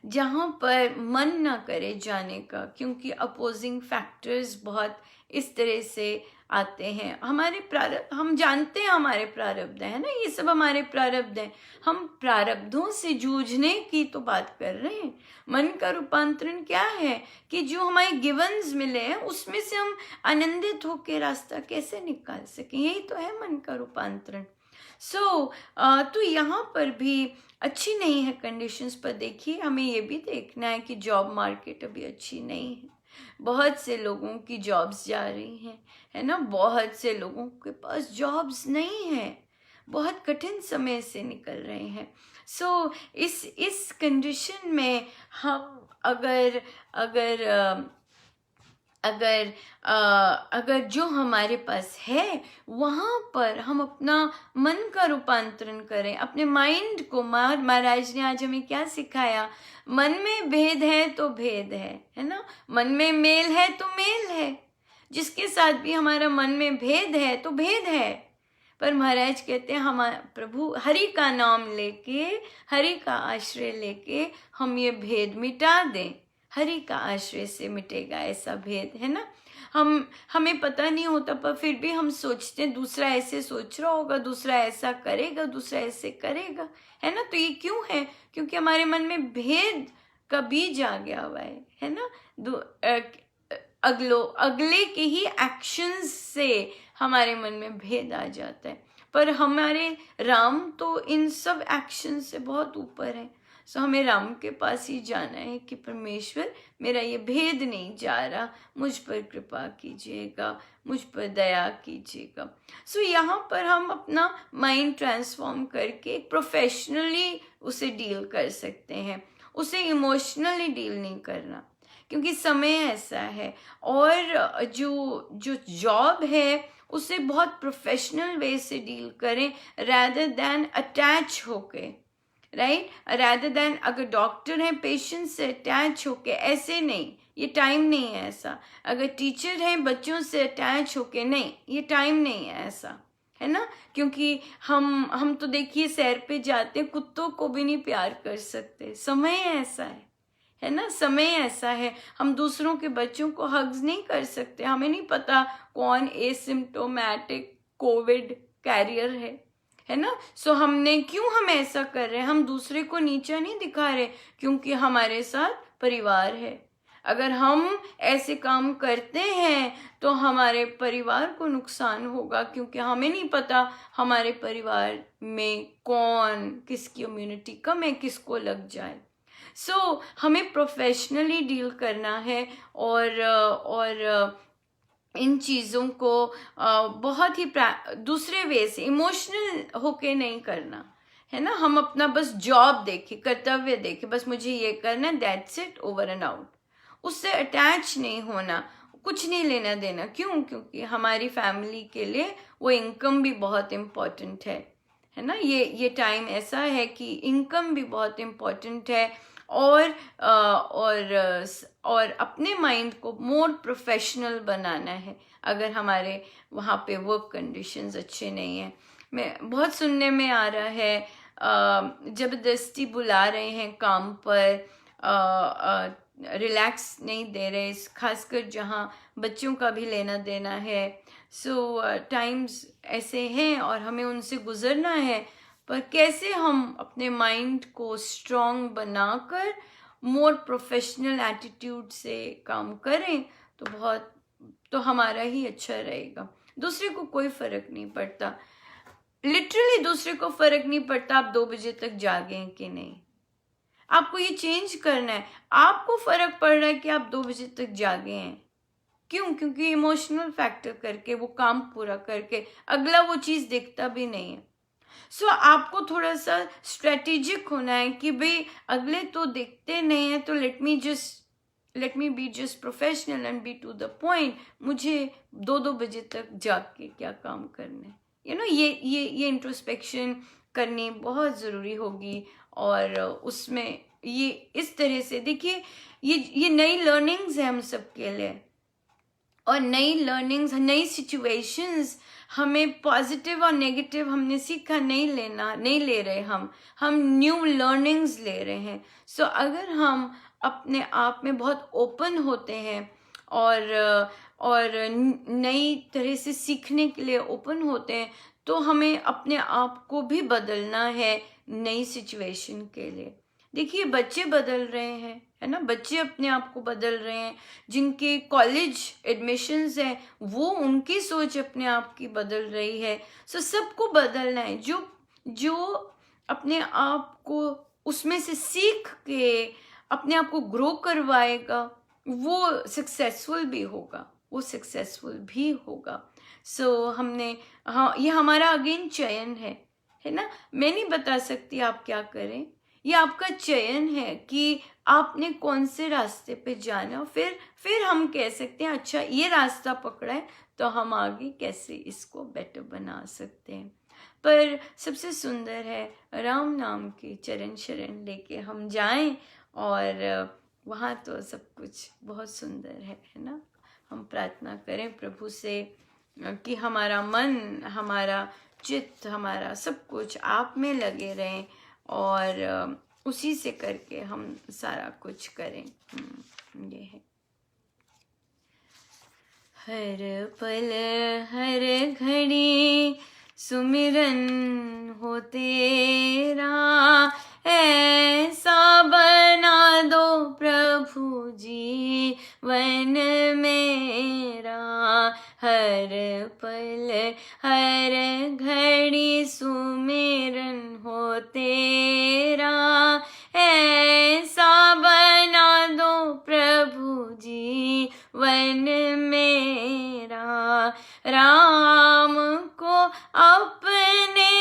जहाँ पर मन ना करे जाने का, क्योंकि अपोजिंग फैक्टर्स बहुत इस तरह से आते हैं। हमारे प्रारब्ध, हम जानते हैं हमारे प्रारब्ध है ना, ये सब हमारे प्रारब्ध हैं। हम प्रारब्धों से जूझने की तो बात कर रहे हैं। मन का रूपांतरण क्या है कि जो हमारे गिवन्स मिले हैं उसमें से हम आनंदित होकर रास्ता कैसे निकाल सकें, यही तो है मन का रूपांतरण। तो यहाँ पर भी अच्छी नहीं है कंडीशंस। पर देखिए, हमें ये भी देखना है कि जॉब मार्केट अभी अच्छी नहीं है। बहुत से लोगों की जॉब्स जा रही हैं, है ना, बहुत से लोगों के पास जॉब्स नहीं है, बहुत कठिन समय से निकल रहे हैं। इस कंडीशन में हम अगर अगर अगर अगर जो हमारे पास है वहाँ पर हम अपना मन का रूपांतरण करें, अपने माइंड को। महाराज ने आज हमें क्या सिखाया, मन में भेद है तो भेद है ना, मन में मेल है तो मेल है। जिसके साथ भी हमारा मन में भेद है तो भेद है, पर महाराज कहते हैं हमारा प्रभु हरि का नाम लेके, हरि का आश्रय लेके हम ये भेद मिटा दें। हरि का आश्रय से मिटेगा ऐसा भेद, है ना। हमें पता नहीं होता, पर फिर भी हम सोचते हैं दूसरा ऐसे सोच रहा होगा, दूसरा ऐसा करेगा, दूसरा ऐसे करेगा, है ना। तो ये क्यों है? क्योंकि हमारे मन में भेद का बीज आ गया हुआ है ना। अगले के ही एक्शंस से हमारे मन में भेद आ जाता है। पर हमारे राम तो इन सब एक्शन से बहुत ऊपर है। सो हमें राम के पास ही जाना है कि परमेश्वर, मेरा ये भेद नहीं जा रहा, मुझ पर कृपा कीजिएगा, मुझ पर दया कीजिएगा। सो यहाँ पर हम अपना माइंड ट्रांसफॉर्म करके प्रोफेशनली उसे डील कर सकते हैं, उसे इमोशनली डील नहीं करना, क्योंकि समय ऐसा है। और जो जॉब है उसे बहुत प्रोफेशनल वे से डील करें, rather than अटैच होके, राइट, rather than अगर डॉक्टर हैं पेशेंट से अटैच होके, ऐसे नहीं, ये टाइम नहीं है ऐसा। अगर टीचर हैं बच्चों से अटैच होके, नहीं, ये टाइम नहीं है ऐसा, है ना। क्योंकि हम तो देखिए सैर पे जाते हैं, कुत्तों को भी नहीं प्यार कर सकते, समय ऐसा है ना, समय ऐसा है। हम दूसरों के बच्चों को हग्स नहीं कर सकते, हमें नहीं पता कौन एसिम्प्टोमेटिक कोविड कैरियर है ना। क्यों हम ऐसा कर रहे हैं? हम दूसरे को नीचा नहीं दिखा रहे, क्योंकि हमारे साथ परिवार है। अगर हम ऐसे काम करते हैं तो हमारे परिवार को नुकसान होगा, क्योंकि हमें नहीं पता हमारे परिवार में कौन, किसकी इम्यूनिटी कम है, किसको लग जाए। हमें प्रोफेशनली डील करना है, और इन चीज़ों को बहुत ही दूसरे वे से इमोशनल होके नहीं करना, है ना। हम अपना बस जॉब देखें, कर्तव्य देखें, बस मुझे ये करना है, that's it, over and out. उससे अटैच नहीं होना, कुछ नहीं लेना देना। क्यों? क्योंकि हमारी फैमिली के लिए वो इनकम भी बहुत इम्पोर्टेंट है ना। ये टाइम ऐसा है कि इनकम भी बहुत इम्पोर्टेंट है, और अपने माइंड को मोर प्रोफेशनल बनाना है। अगर हमारे वहाँ पे वर्क कंडीशंस अच्छे नहीं हैं, मैं बहुत सुनने में आ रहा है ज़बरदस्ती बुला रहे हैं काम पर, रिलैक्स नहीं दे रहे, खासकर जहाँ बच्चों का भी लेना देना है। टाइम्स ऐसे हैं और हमें उनसे गुजरना है। पर कैसे हम अपने माइंड को स्ट्रॉन्ग बनाकर मोर प्रोफेशनल एटीट्यूड से काम करें तो हमारा ही अच्छा रहेगा। दूसरे को कोई फर्क नहीं पड़ता, लिटरली दूसरे को फर्क नहीं पड़ता आप 2 बजे तक जागे हैं कि नहीं। आपको ये चेंज करना है। आपको फर्क पड़ रहा है कि आप 2 बजे तक जागे हैं, क्यों? क्योंकि इमोशनल फैक्टर करके, वो काम पूरा करके अगला वो चीज़ दिखता भी नहीं है। आपको थोड़ा सा स्ट्रेटेजिक होना है कि भाई अगले तो दिखते नहीं है, तो let me be just professional and be to the point. मुझे 2 बजे तक जाग के क्या काम करना है, ये इंट्रोस्पेक्शन करनी बहुत ज़रूरी होगी। और उसमें ये इस तरह से देखिए, ये नई लर्निंग्स है हम सबके लिए। और नई लर्निंग्स, नई सिचुएशंस, हमें पॉजिटिव और नेगेटिव हमने सीखा नहीं ले रहे, हम न्यू लर्निंग्स ले रहे हैं। सो अगर हम अपने आप में बहुत ओपन होते हैं और नई तरह से सीखने के लिए ओपन होते हैं, तो हमें अपने आप को भी बदलना है नई सिचुएशन के लिए। देखिए बच्चे बदल रहे हैं, है ना, बच्चे अपने आप को बदल रहे हैं, जिनके कॉलेज एडमिशन्स हैं वो उनकी सोच अपने आप की बदल रही है। सो सबको बदलना है। जो अपने आप को उसमें से सीख के अपने आप को ग्रो करवाएगा वो सक्सेसफुल भी होगा। सो हमने, हाँ, ये हमारा अगेन चयन है ना। मैं नहीं बता सकती आप क्या करें, ये आपका चयन है कि आपने कौन से रास्ते पे जाना। फिर हम कह सकते हैं अच्छा ये रास्ता पकड़ा है तो हम आगे कैसे इसको बेटर बना सकते हैं। पर सबसे सुंदर है राम नाम के चरण शरण लेके हम जाएं, और वहाँ तो सब कुछ बहुत सुंदर है ना। हम प्रार्थना करें प्रभु से कि हमारा मन, हमारा चित्त, हमारा सब कुछ आप में लगे रहें, और उसी से करके हम सारा कुछ करें। ये है। हर पल हर घड़ी सुमिरन हो तेरा, ऐसा बना दो प्रभु जीवन मेरा। हर पल हर घड़ी सुमिरन हो तेरा, ऐसा बना दो प्रभु जीवन मेरा। राम को अपने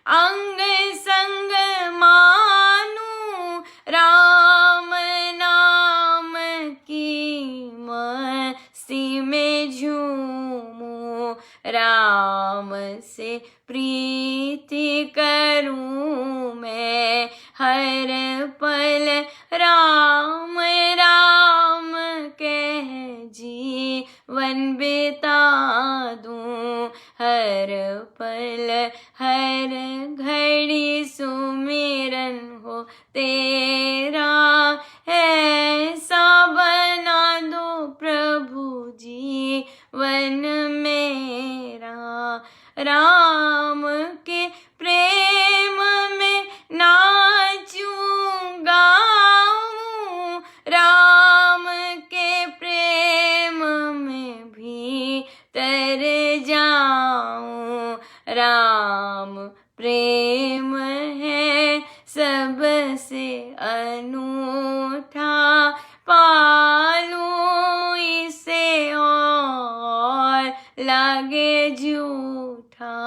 अंग संग मानूं, राम नाम की मस्ती में झूमूं, राम से प्रीति करूं मैं। हर पल राम राम कह जीवन बिता दूं, हर पल हर घड़ी सुमिरन हो तेरा, ऐसा बना दो प्रभु जीवन मेरा। राम के प्रेम में नाचूं गाऊं, राम के प्रेम में भी तर जाऊं। राम प्रेम है सबसे अनूठा, पालूं इसे और लागे झूठा।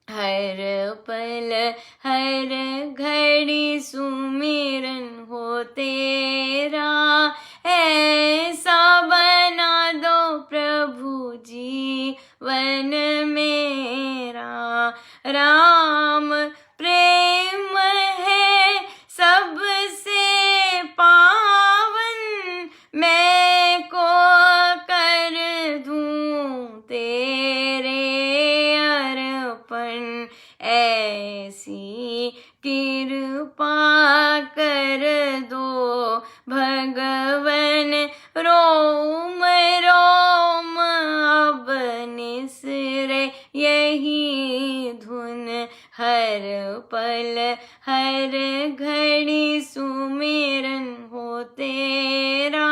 हर पल हर घड़ी सुमिरन हो तेरा, ऐसा बना दो प्रभु जीवन मेरा। राम प्रेम है सबसे पावन, मैं को कर दूं तेरे अर्पण। ऐसी कृपा कर दो भगवन, रोम रोम अब निसरे यही धुन। हर पल हर घड़ी सुमिरन हो तेरा,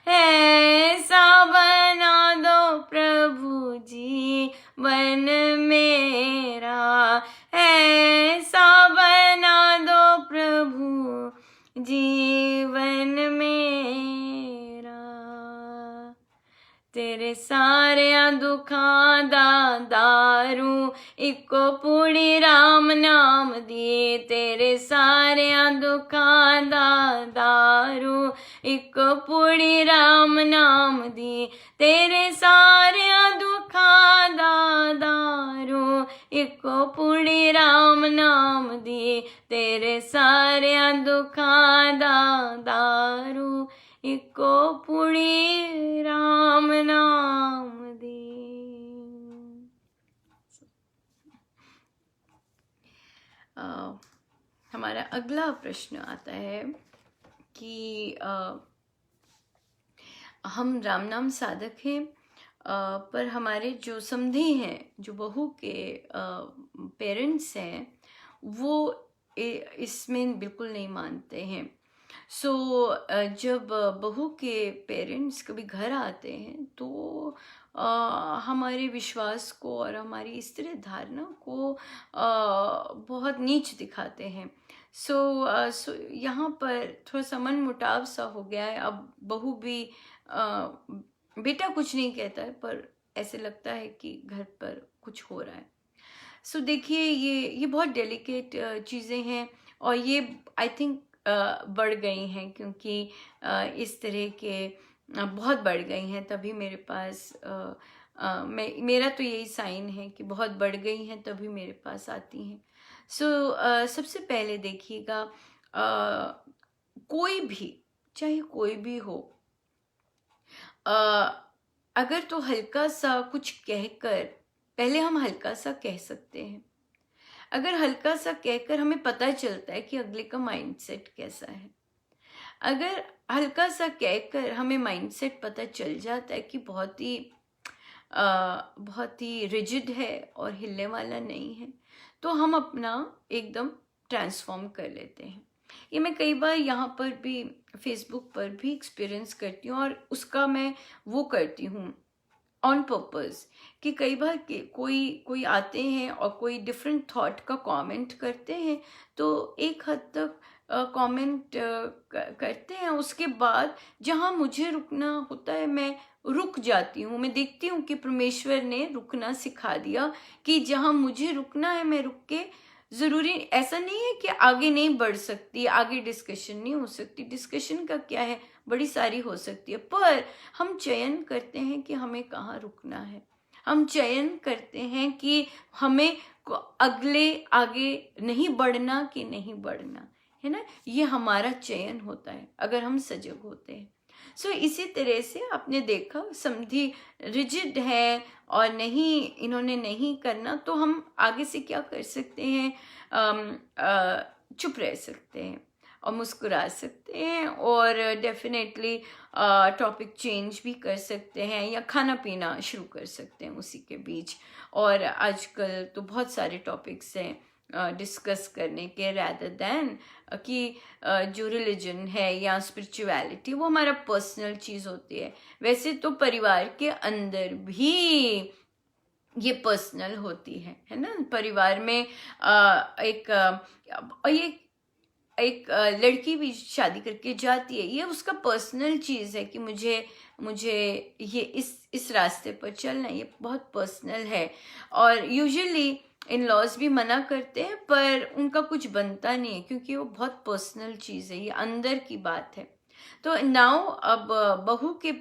ऐसा बना दो प्रभु जीवन मेरा। ऐसा बना दो प्रभु जीवन मेरा। तेरे सारिया दुखां दा दारू इको पूड़ी राम नाम दी। तेरे सारिया दुखां दा दारू इको पूड़ी राम नाम दी। तेरे सारिया दुखां दा दारू इको पूड़ी राम नाम दी। तेरे सारिया दुखां दा दारू एको पुणे राम नाम दे। हमारा अगला प्रश्न आता है कि हम राम नाम साधक हैं, पर हमारे जो समधी हैं, जो बहू के पेरेंट्स हैं, वो इसमें बिल्कुल नहीं मानते हैं। सो जब बहू के पेरेंट्स कभी घर आते हैं तो हमारे विश्वास को और हमारी स्त्री धारणा को बहुत नीच दिखाते हैं। सो यहाँ पर थोड़ा सा मन मुटाव सा हो गया है। अब बहू भी बेटा कुछ नहीं कहता है, पर ऐसे लगता है कि घर पर कुछ हो रहा है। सो देखिए, ये बहुत डेलिकेट चीज़ें हैं, और ये आई थिंक बढ़ गई हैं, क्योंकि इस तरह के बहुत बढ़ गई हैं। तभी मेरे पास मेरा तो यही साइन है कि बहुत बढ़ गई हैं, तभी मेरे पास आती हैं। सो सबसे पहले देखिएगा, कोई भी, चाहे कोई भी हो, अगर तो हल्का सा कुछ कहकर, पहले हम हल्का सा कह सकते हैं। अगर हल्का सा कहकर हमें पता चलता है कि अगले का माइंडसेट कैसा है, अगर हल्का सा कहकर हमें माइंडसेट पता चल जाता है कि बहुत ही रिजिड है और हिलने वाला नहीं है, तो हम अपना एकदम ट्रांसफॉर्म कर लेते हैं। ये मैं कई बार यहाँ पर भी, फेसबुक पर भी एक्सपीरियंस करती हूँ, और उसका मैं वो करती हूँ ऑन पर्पस, कि कई बार के कोई आते हैं और कोई डिफरेंट थॉट का कमेंट करते हैं, तो एक हद तक कमेंट करते हैं, उसके बाद जहाँ मुझे रुकना होता है मैं रुक जाती हूँ। मैं देखती हूँ कि परमेश्वर ने रुकना सिखा दिया, कि जहाँ मुझे रुकना है मैं रुक के, ज़रूरी ऐसा नहीं है कि आगे नहीं बढ़ सकती, आगे डिस्कशन नहीं हो सकती, डिस्कशन का क्या है, बड़ी सारी हो सकती है, पर हम चयन करते हैं कि हमें कहाँ रुकना है। हम चयन करते हैं कि हमें आगे नहीं बढ़ना कि नहीं बढ़ना है ना, ये हमारा चयन होता है अगर हम सजग होते हैं। सो इसी तरह से आपने देखा, समधी रिजिड है और नहीं, इन्होंने नहीं करना, तो हम आगे से क्या कर सकते हैं, चुप रह सकते हैं और मुस्कुरा सकते हैं, और डेफिनेटली टॉपिक चेंज भी कर सकते हैं, या खाना पीना शुरू कर सकते हैं उसी के बीच। और आजकल तो बहुत सारे टॉपिक्स हैं डिस्कस करने के, रैदर दैन कि जो रिलीजन है या स्पिरिचुअलिटी, वो हमारा पर्सनल चीज़ होती है। वैसे तो परिवार के अंदर भी ये पर्सनल होती है ना। परिवार में एक लड़की भी शादी करके जाती है, ये उसका पर्सनल चीज़ है कि मुझे ये इस रास्ते पर चलना है, ये बहुत पर्सनल है। और यूजुअली इन लॉज भी मना करते हैं, पर उनका कुछ बनता नहीं है, क्योंकि वो बहुत पर्सनल चीज़ है, ये अंदर की बात है। तो नाउ अब बहू के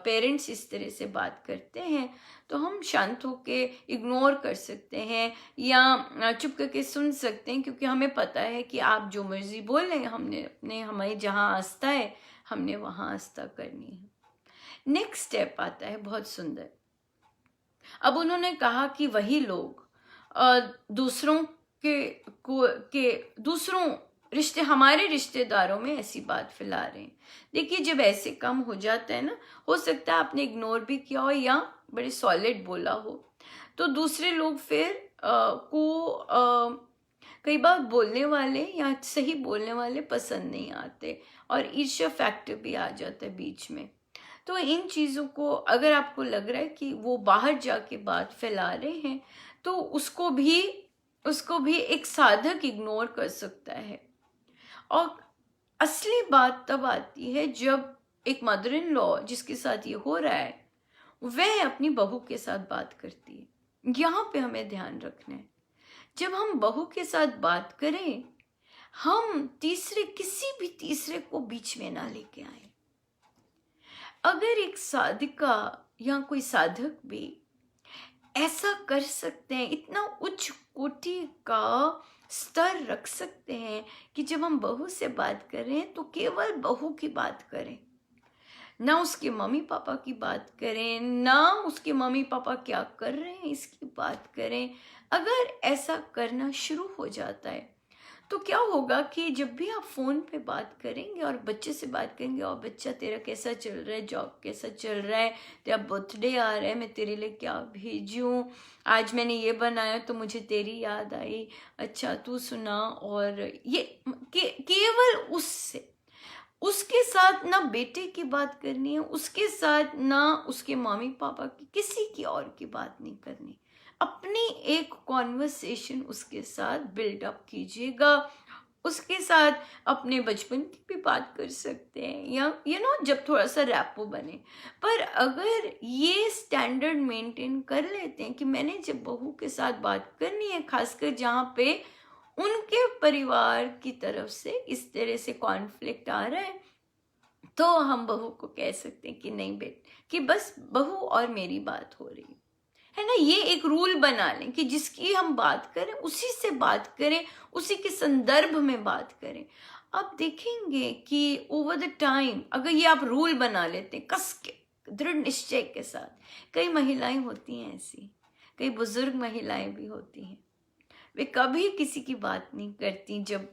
पेरेंट्स इस तरह से बात करते हैं, तो हम शांत होके इग्नोर कर सकते हैं, या चुप करके सुन सकते हैं, क्योंकि हमें पता है कि आप जो मर्जी बोल रहे हैं, हमें जहाँ आस्था है हमने वहाँ आस्था करनी है। नेक्स्ट स्टेप आता है बहुत सुंदर। अब उन्होंने कहा कि वही लोग दूसरों हमारे रिश्तेदारों में ऐसी बात फैला रहे हैं। देखिए, जब ऐसे काम हो जाता है ना, हो सकता है आपने इग्नोर भी किया हो या बड़े सॉलिड बोला हो, तो दूसरे लोग फिर कई बार बोलने वाले या सही बोलने वाले पसंद नहीं आते, और ईर्ष्या फैक्टर भी आ जाता है बीच में। तो इन चीज़ों को, अगर आपको लग रहा है कि वो बाहर जाके बात फैला रहे हैं, तो उसको भी एक साधक इग्नोर कर सकता है। और असली बात तब आती है जब एक मदर इन लॉ जिसके साथ ये हो रहा है, वह अपनी बहू के साथ बात करती है। यहाँ पे हमें ध्यान रखना है, जब हम बहू के साथ बात करें, हम किसी भी तीसरे को बीच में ना लेके आए। अगर एक साधिका या कोई साधक भी ऐसा कर सकते हैं, इतना उच्च कोटि का स्तर रख सकते हैं कि जब हम बहू से बात करें तो केवल बहू की बात करें, ना उसके मम्मी पापा की बात करें, ना उसके मम्मी पापा क्या कर रहे हैं इसकी बात करें। अगर ऐसा करना शुरू हो जाता है तो क्या होगा कि जब भी आप फ़ोन पे बात करेंगे और बच्चे से बात करेंगे, और बच्चा तेरा कैसा चल रहा है, जॉब कैसा चल रहा है, तेरा बर्थडे आ रहा है, मैं तेरे लिए क्या भेजूं, आज मैंने ये बनाया तो मुझे तेरी याद आई, अच्छा तू सुना। और ये केवल उससे, उसके साथ ना बेटे की बात करनी है, उसके साथ ना उसके मम्मी पापा की, किसी की और की बात नहीं करनी। अपनी एक कॉन्वर्सेशन उसके साथ बिल्डअप कीजिएगा, उसके साथ अपने बचपन की भी बात कर सकते हैं, या जब थोड़ा सा रैपो बने। पर अगर ये स्टैंडर्ड मेंटेन कर लेते हैं कि मैंने जब बहू के साथ बात करनी है, खासकर जहाँ पे उनके परिवार की तरफ से इस तरह से कॉन्फ्लिक्ट आ रहा है, तो हम बहू को कह सकते हैं कि नहीं बेट, कि बस बहू और मेरी बात हो रही है ना। ये एक रूल बना लें कि जिसकी हम बात करें उसी से बात करें, उसी के संदर्भ में बात करें। आप देखेंगे कि ओवर द टाइम अगर ये आप रूल बना लेते हैं कस के, दृढ़ निश्चय के साथ, कई महिलाएं होती हैं ऐसी, कई बुजुर्ग महिलाएं भी होती हैं, वे कभी किसी की बात नहीं करती जब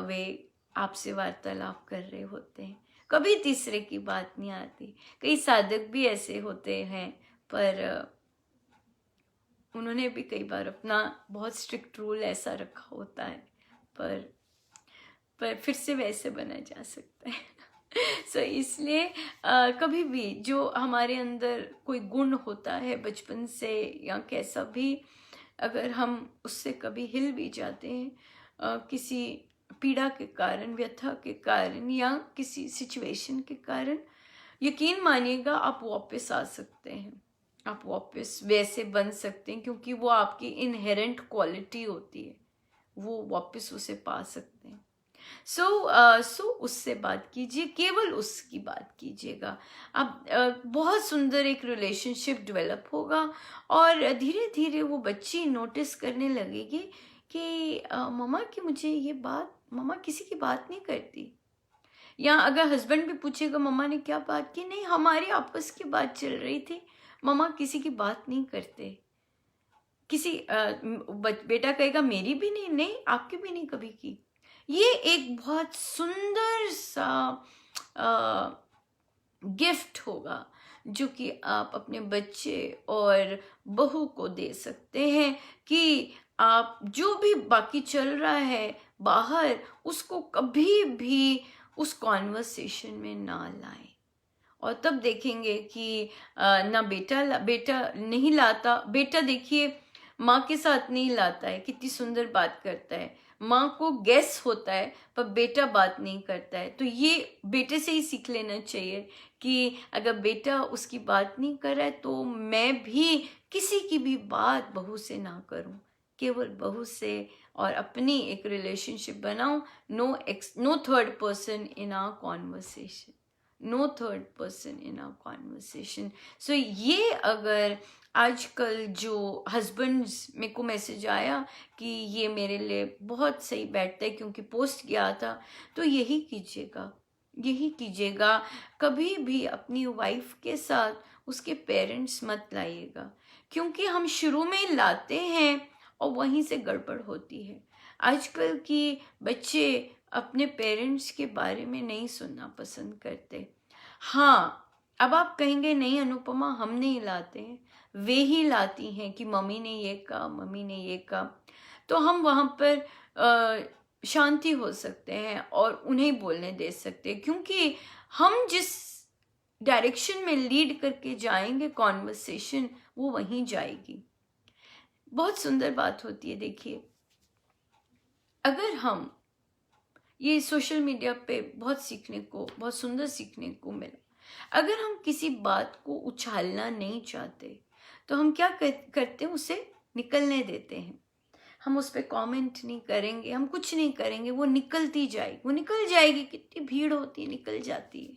वे आपसे वार्तालाप कर रहे होते हैं, कभी तीसरे की बात नहीं आती। कई साधक भी ऐसे होते हैं, पर उन्होंने भी कई बार अपना बहुत स्ट्रिक्ट रूल ऐसा रखा होता है, पर फिर से वैसे बना जा सकता है। सो इसलिए कभी भी जो हमारे अंदर कोई गुण होता है बचपन से या कैसा भी, अगर हम उससे कभी हिल भी जाते हैं किसी पीड़ा के कारण, व्यथा के कारण, या किसी सिचुएशन के कारण, यकीन मानिएगा आप वापस आ सकते हैं, आप वापस वैसे बन सकते हैं, क्योंकि वो आपकी इनहेरेंट क्वालिटी होती है, वो वापस उसे पा सकते हैं। सो उससे बात कीजिए, केवल उसकी बात कीजिएगा। अब बहुत सुंदर एक रिलेशनशिप डेवलप होगा, और धीरे धीरे वो बच्ची नोटिस करने लगेगी कि मम्मा की मुझे ये बात, मम्मा किसी की बात नहीं करती। या अगर हस्बैंड भी पूछेगा मम्मा ने क्या बात की, नहीं हमारी आपस की बात चल रही थी, मम्मा किसी की बात नहीं करते। किसी बेटा कहेगा मेरी भी नहीं, नहीं आपकी भी नहीं कभी की। ये एक बहुत सुंदर सा गिफ्ट होगा जो कि आप अपने बच्चे और बहू को दे सकते हैं, कि आप जो भी बाकी चल रहा है बाहर, उसको कभी भी उस कॉन्वर्सेशन में ना लाएं। और तब देखेंगे कि ना बेटा नहीं लाता, बेटा देखिए माँ के साथ नहीं लाता है, कितनी सुंदर बात करता है, माँ को गैस होता है पर बेटा बात नहीं करता है। तो ये बेटे से ही सीख लेना चाहिए कि अगर बेटा उसकी बात नहीं कर रहा है तो मैं भी किसी की भी बात बहू से ना करूं, केवल बहू से, और अपनी एक रिलेशनशिप बनाऊं। No third person in our conversation, no third person in our conversation. So ये अगर आजकल जो हस्बैंड्स, मेरे को मैसेज आया कि ये मेरे लिए बहुत सही बैठता है क्योंकि पोस्ट किया था, तो यही कीजिएगा, यही कीजिएगा। कभी भी अपनी वाइफ के साथ उसके पेरेंट्स मत लाइएगा, क्योंकि हम शुरू में लाते हैं और वहीं से गड़बड़ होती है। आजकल की बच्चे अपने पेरेंट्स के बारे में नहीं सुनना पसंद करते। हाँ, अब आप कहेंगे नहीं अनुपमा हम नहीं लाते हैं, वे ही लाती हैं कि मम्मी ने ये कहा, मम्मी ने ये कहा। तो हम वहाँ पर शांति हो सकते हैं और उन्हें बोलने दे सकते हैं, क्योंकि हम जिस डायरेक्शन में लीड करके जाएंगे कॉन्वर्सेशन, वो वहीं जाएगी। बहुत सुंदर बात होती है, देखिए अगर हम, ये सोशल मीडिया पे बहुत सीखने को, बहुत सुंदर सीखने को मिला, अगर हम किसी बात को उछालना नहीं चाहते तो हम क्या करते हैं, उसे निकलने देते हैं। हम उस पर कॉमेंट नहीं करेंगे, हम कुछ नहीं करेंगे, वो निकलती जाएगी, वो निकल जाएगी, कितनी भीड़ होती है निकल जाती है।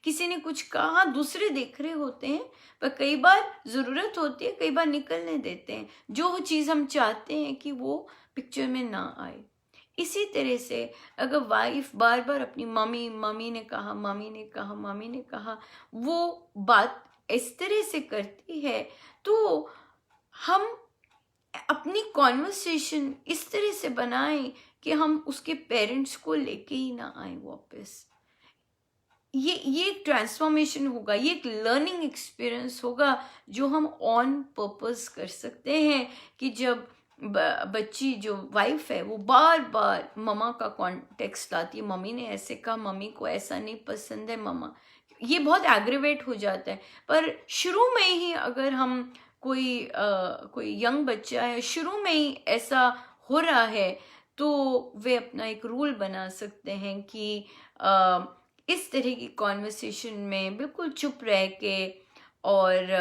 किसी ने कुछ कहा, दूसरे देख रहे होते हैं, पर कई बार ज़रूरत होती है, कई बार निकलने देते हैं जो चीज़ हम चाहते हैं कि वो पिक्चर में ना आए। इसी तरह से अगर वाइफ बार बार अपनी मम्मी मम्मी ने कहा, मम्मी ने कहा, मम्मी ने कहा, वो बात इस तरह से करती है, तो हम अपनी कॉन्वर्सेशन इस तरह से बनाएं कि हम उसके पेरेंट्स को लेके ही ना आए वापस। ये एक ट्रांसफॉर्मेशन होगा, ये एक लर्निंग एक्सपीरियंस होगा जो हम ऑन पर्पस कर सकते हैं कि जब बच्ची जो वाइफ है वो बार बार मम्मा का कॉन्टेक्स्ट लाती है, मम्मी ने ऐसे कहा, मम्मी को ऐसा नहीं पसंद है मम्मा, ये बहुत एग्रीवेट हो जाता है। पर शुरू में ही अगर हम कोई यंग बच्चा है, शुरू में ही ऐसा हो रहा है, तो वे अपना एक रूल बना सकते हैं कि इस तरह की कॉन्वर्सेशन में बिल्कुल चुप रह के और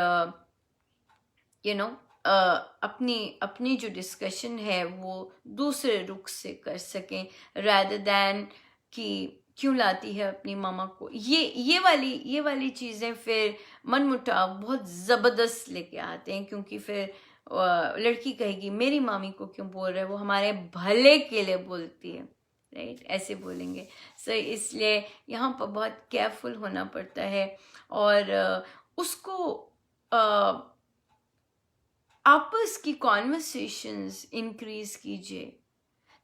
अपनी अपनी जो डिस्कशन है वो दूसरे रुख से कर सकें, rather than कि क्यों लाती है अपनी मामा को। ये वाली चीज़ें फिर मनमुटाव बहुत ज़बरदस्त लेके आते हैं, क्योंकि फिर लड़की कहेगी मेरी मामी को क्यों बोल रहे, वो हमारे भले के लिए बोलती है, राइट, ऐसे बोलेंगे। सो इसलिए यहाँ पर बहुत केयरफुल होना पड़ता है और उसको आपस की कॉन्वर्सेशंस इंक्रीज कीजिए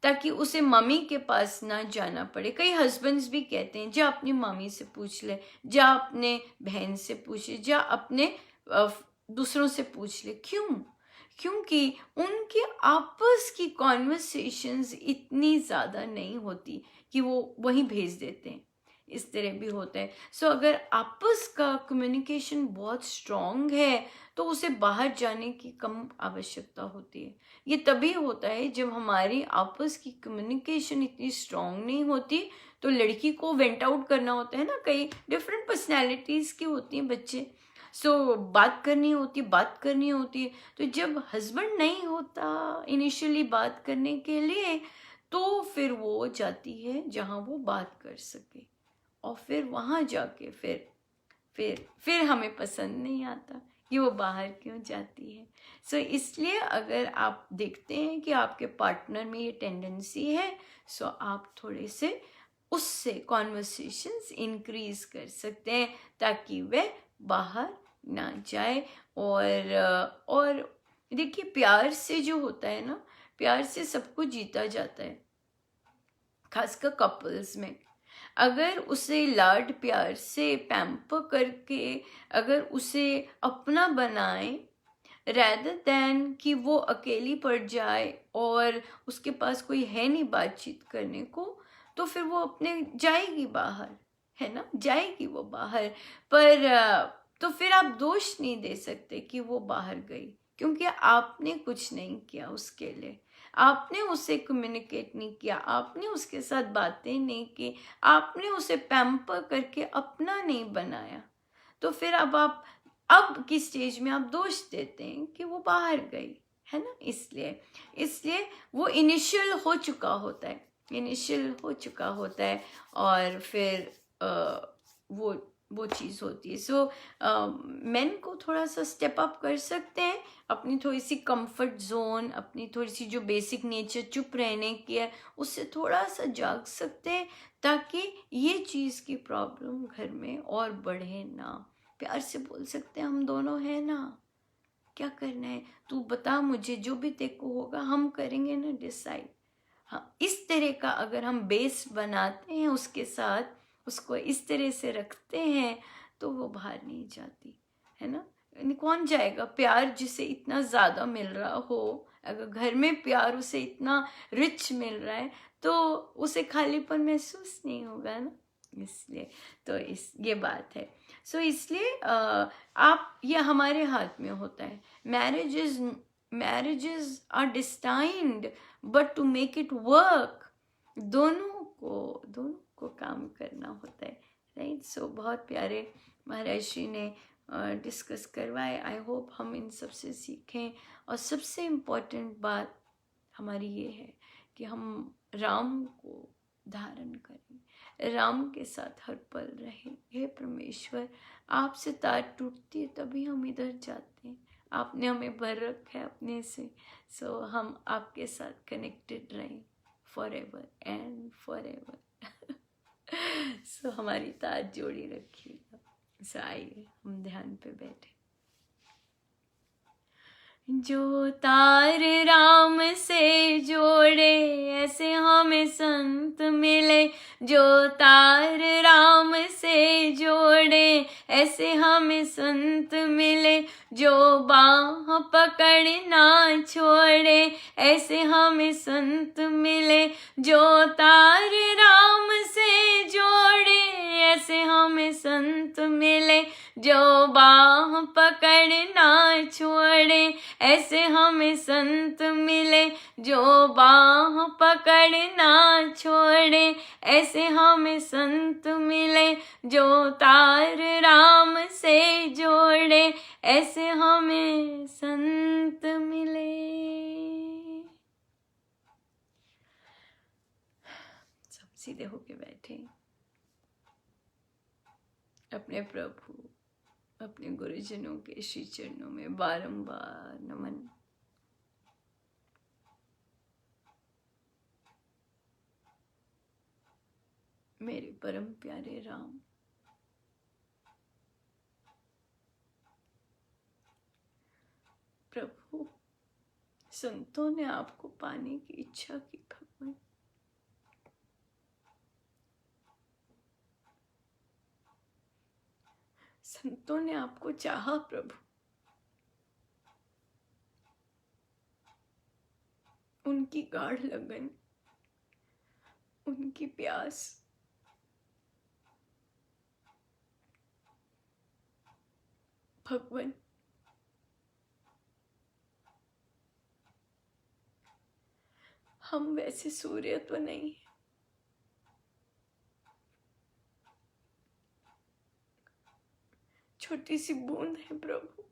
ताकि उसे मम्मी के पास ना जाना पड़े। कई हस्बैंड्स भी कहते हैं जा अपनी मम्मी से पूछ ले, जा अपने बहन से पूछ ले, जा अपने दूसरों से पूछ ले। क्यों? क्योंकि उनके आपस की कॉन्वर्सेशंस इतनी ज़्यादा नहीं होती कि वो वहीं भेज देते हैं, इस तरह भी होता है। सो अगर आपस का कम्युनिकेशन बहुत स्ट्रॉन्ग है तो उसे बाहर जाने की कम आवश्यकता होती है। ये तभी होता है जब हमारी आपस की कम्युनिकेशन इतनी स्ट्रॉन्ग नहीं होती, तो लड़की को वेंट आउट करना होता है ना, कई डिफरेंट पर्सनैलिटीज़ की होती हैं बच्चे, सो बात करनी होती है। तो जब हस्बैंड नहीं होता इनिशियली बात करने के लिए, तो फिर वो जाती है जहाँ वो बात कर सके, और फिर वहाँ जाके फिर हमें पसंद नहीं आता कि वो बाहर क्यों जाती है। सो इसलिए अगर आप देखते हैं कि आपके पार्टनर में ये टेंडेंसी है, सो आप थोड़े से उससे कॉन्वर्सेशंस इंक्रीज कर सकते हैं ताकि वह बाहर ना जाए। और देखिए, प्यार से जो होता है ना, प्यार से सब कुछ जीता जाता है, खासकर कपल्स में। अगर उसे लाड प्यार से पैम्पर करके अगर उसे अपना बनाए, rather than कि वो अकेली पड़ जाए और उसके पास कोई है नहीं बातचीत करने को, तो फिर वो अपने जाएगी बाहर, है ना, जाएगी वो बाहर। पर तो फिर आप दोष नहीं दे सकते कि वो बाहर गई, क्योंकि आपने कुछ नहीं किया उसके लिए, आपने उसे कम्युनिकेट नहीं किया, आपने उसके साथ बातें नहीं की, आपने उसे पैम्पर करके अपना नहीं बनाया। तो फिर अब की स्टेज में आप दोष देते हैं कि वो बाहर गई, है ना। इसलिए वो इनिशियल हो चुका होता है, और फिर वो चीज़ होती है। सो मेन को थोड़ा सा स्टेप अप कर सकते हैं, अपनी थोड़ी सी कंफर्ट जोन, अपनी थोड़ी सी जो बेसिक नेचर चुप रहने की है, उससे थोड़ा सा जाग सकते हैं, ताकि ये चीज़ की प्रॉब्लम घर में और बढ़े ना। प्यार से बोल सकते हैं, हम दोनों हैं ना, क्या करना है तू बता मुझे, जो भी तेरे को होगा हम करेंगे ना डिसाइड। हाँ, इस तरह का अगर हम बेस बनाते हैं उसके साथ, उसको इस तरह से रखते हैं, तो वो बाहर नहीं जाती, है ना। कौन जाएगा? प्यार जिसे इतना ज़्यादा मिल रहा हो, अगर घर में प्यार उसे इतना रिच मिल रहा है, तो उसे खालीपन महसूस नहीं होगा ना। इसलिए तो ये बात है। सो इसलिए ये हमारे हाथ में होता है। Marriages are destined, but to make it work दोनों को काम करना होता है, राइट। सो बहुत प्यारे महाराज जी ने डिस्कस करवाए। आई होप हम इन सब से सीखें, और सबसे इम्पोर्टेंट बात हमारी ये है कि हम राम को धारण करें, राम के साथ हर पल रहें। हे परमेश्वर, आपसे तार टूटती है तभी हम इधर जाते हैं। आपने हमें भर रखा है अपने से, सो हम आपके साथ कनेक्टेड रहें for ever and for ever. So हमारी तार जोड़ी रखिएगा। सो आइए हम ध्यान पे बैठे। जो तार राम से जोड़े ऐसे हमें संत मिले, जो तार राम से जोड़े ऐसे हमें संत मिले, जो बाह पकड़ना छोड़े ऐसे हमें संत मिले, जो तार राम से जोड़े ऐसे हमें संत मिले, जो बाह पकड़ना छोड़े ऐसे हमें संत मिले, जो बाह पकड़ना छोड़े ऐसे हमें संत मिले, जो तार राम से जोड़े ऐसे हमें संत मिले। सब सीधे होके बैठे। अपने प्रभु, अपने गुरुजनों के श्री चरणों में बारंबार नमन। मेरे परम प्यारे राम, प्रभु, संतों ने आपको पाने की इच्छा की भगवान। संतों ने आपको चाहा प्रभु। उनकी गाढ़ लगन, उनकी प्यास, भगवान, हम वैसे सूर्य तो नहीं, छोटी सी बूंद है प्रभु।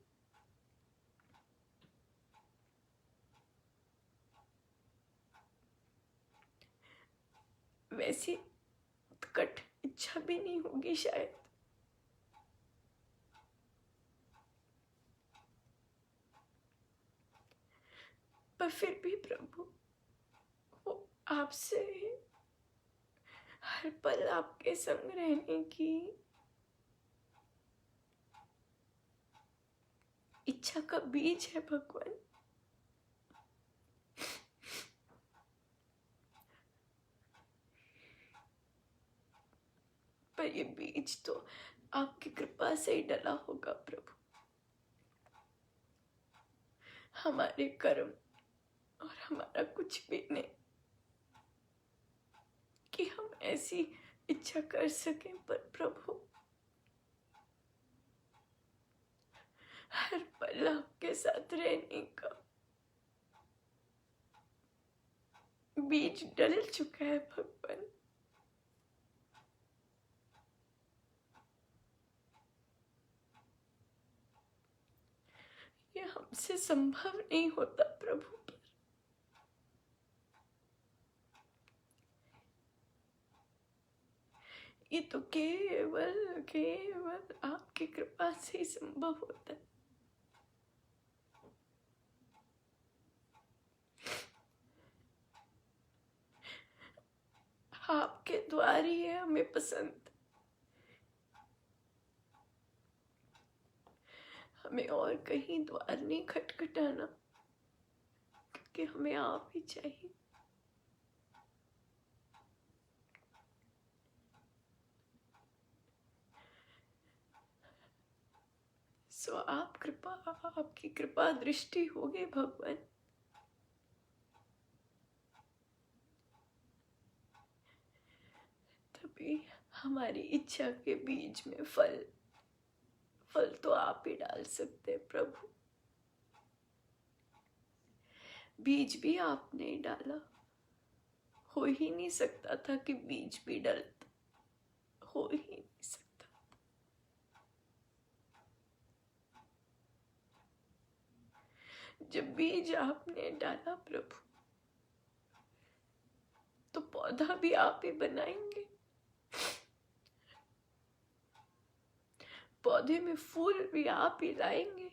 वैसी उत्कट इच्छा भी नहीं होगी शायद, पर फिर भी प्रभु, वो आपसे हर पल आपके संग रहने की इच्छा का बीज है भगवान। पर ये बीज तो आपकी कृपा से ही डला होगा प्रभु। हमारे कर्म और हमारा कुछ भी नहीं कि हम ऐसी इच्छा कर सकें, पर प्रभु हर पल आपके साथ रहने का बीज डल चुका है भगवान। ये हमसे संभव नहीं होता प्रभु, ये तो केवल केवल आपकी कृपा से ही संभव होता है। आपके द्वार ही है हमें पसंद, हमें और कहीं द्वार नहीं खटखटाना, क्योंकि हमें आप ही चाहिए। सो आपकी कृपा दृष्टि होगी भगवान। तभी हमारी इच्छा के बीज में फल तो आप ही डाल सकते हैं प्रभु। बीज भी आपने डाला, हो ही नहीं सकता था कि बीज भी डलता, हो ही नहीं सकता। जब बीज आपने डाला प्रभु, तो पौधा भी आप ही बनाएंगे। पौधे में फूल भी आप ही लाएंगे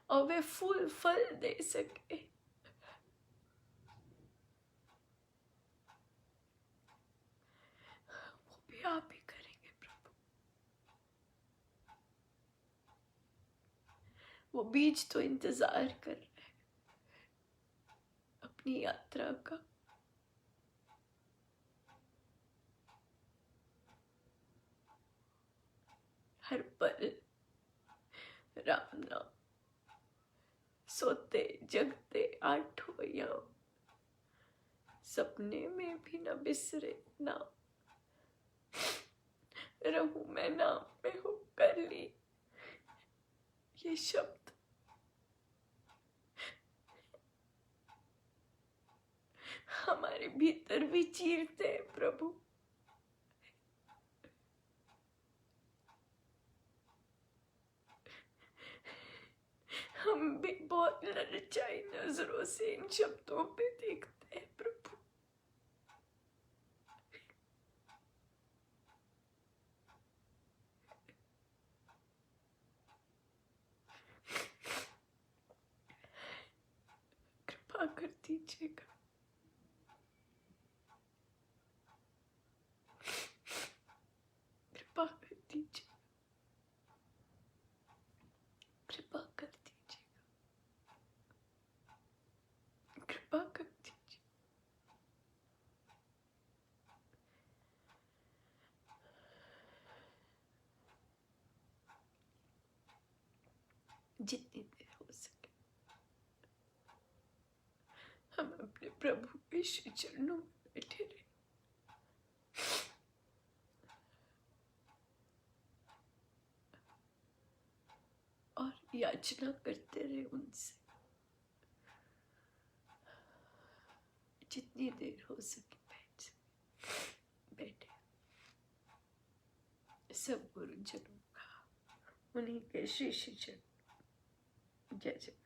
और वे फूल फल दे सके। वो भी आप ही करेंगे प्रभु। वो बीज तो इंतजार कर रहे हैं अपनी यात्रा का। हर पल राम नाम, सोते जगते आठों या सपने में भी न बिसरे नाम। रहूं मैं नाम में हो कर ली ये शब्द हमारे भीतर भी चीरते हैं प्रभु। हम भी बहुत ललचाई नजरों से इन शब्दों पे देखते हैं प्रभु। कृपा कर दीजिएगा, कृपा कर दीजिए, कृपा कर दीजिए, कृपा कर दीजिए। जितनी देर हो सके हम अपने प्रभु के श्री चरणों में बैठे रहे और याचना करते रहे उनसे। जितनी देर हो सके बैठे सब गुरुजनों का, उन्हीं के श्री चरण। जय जय।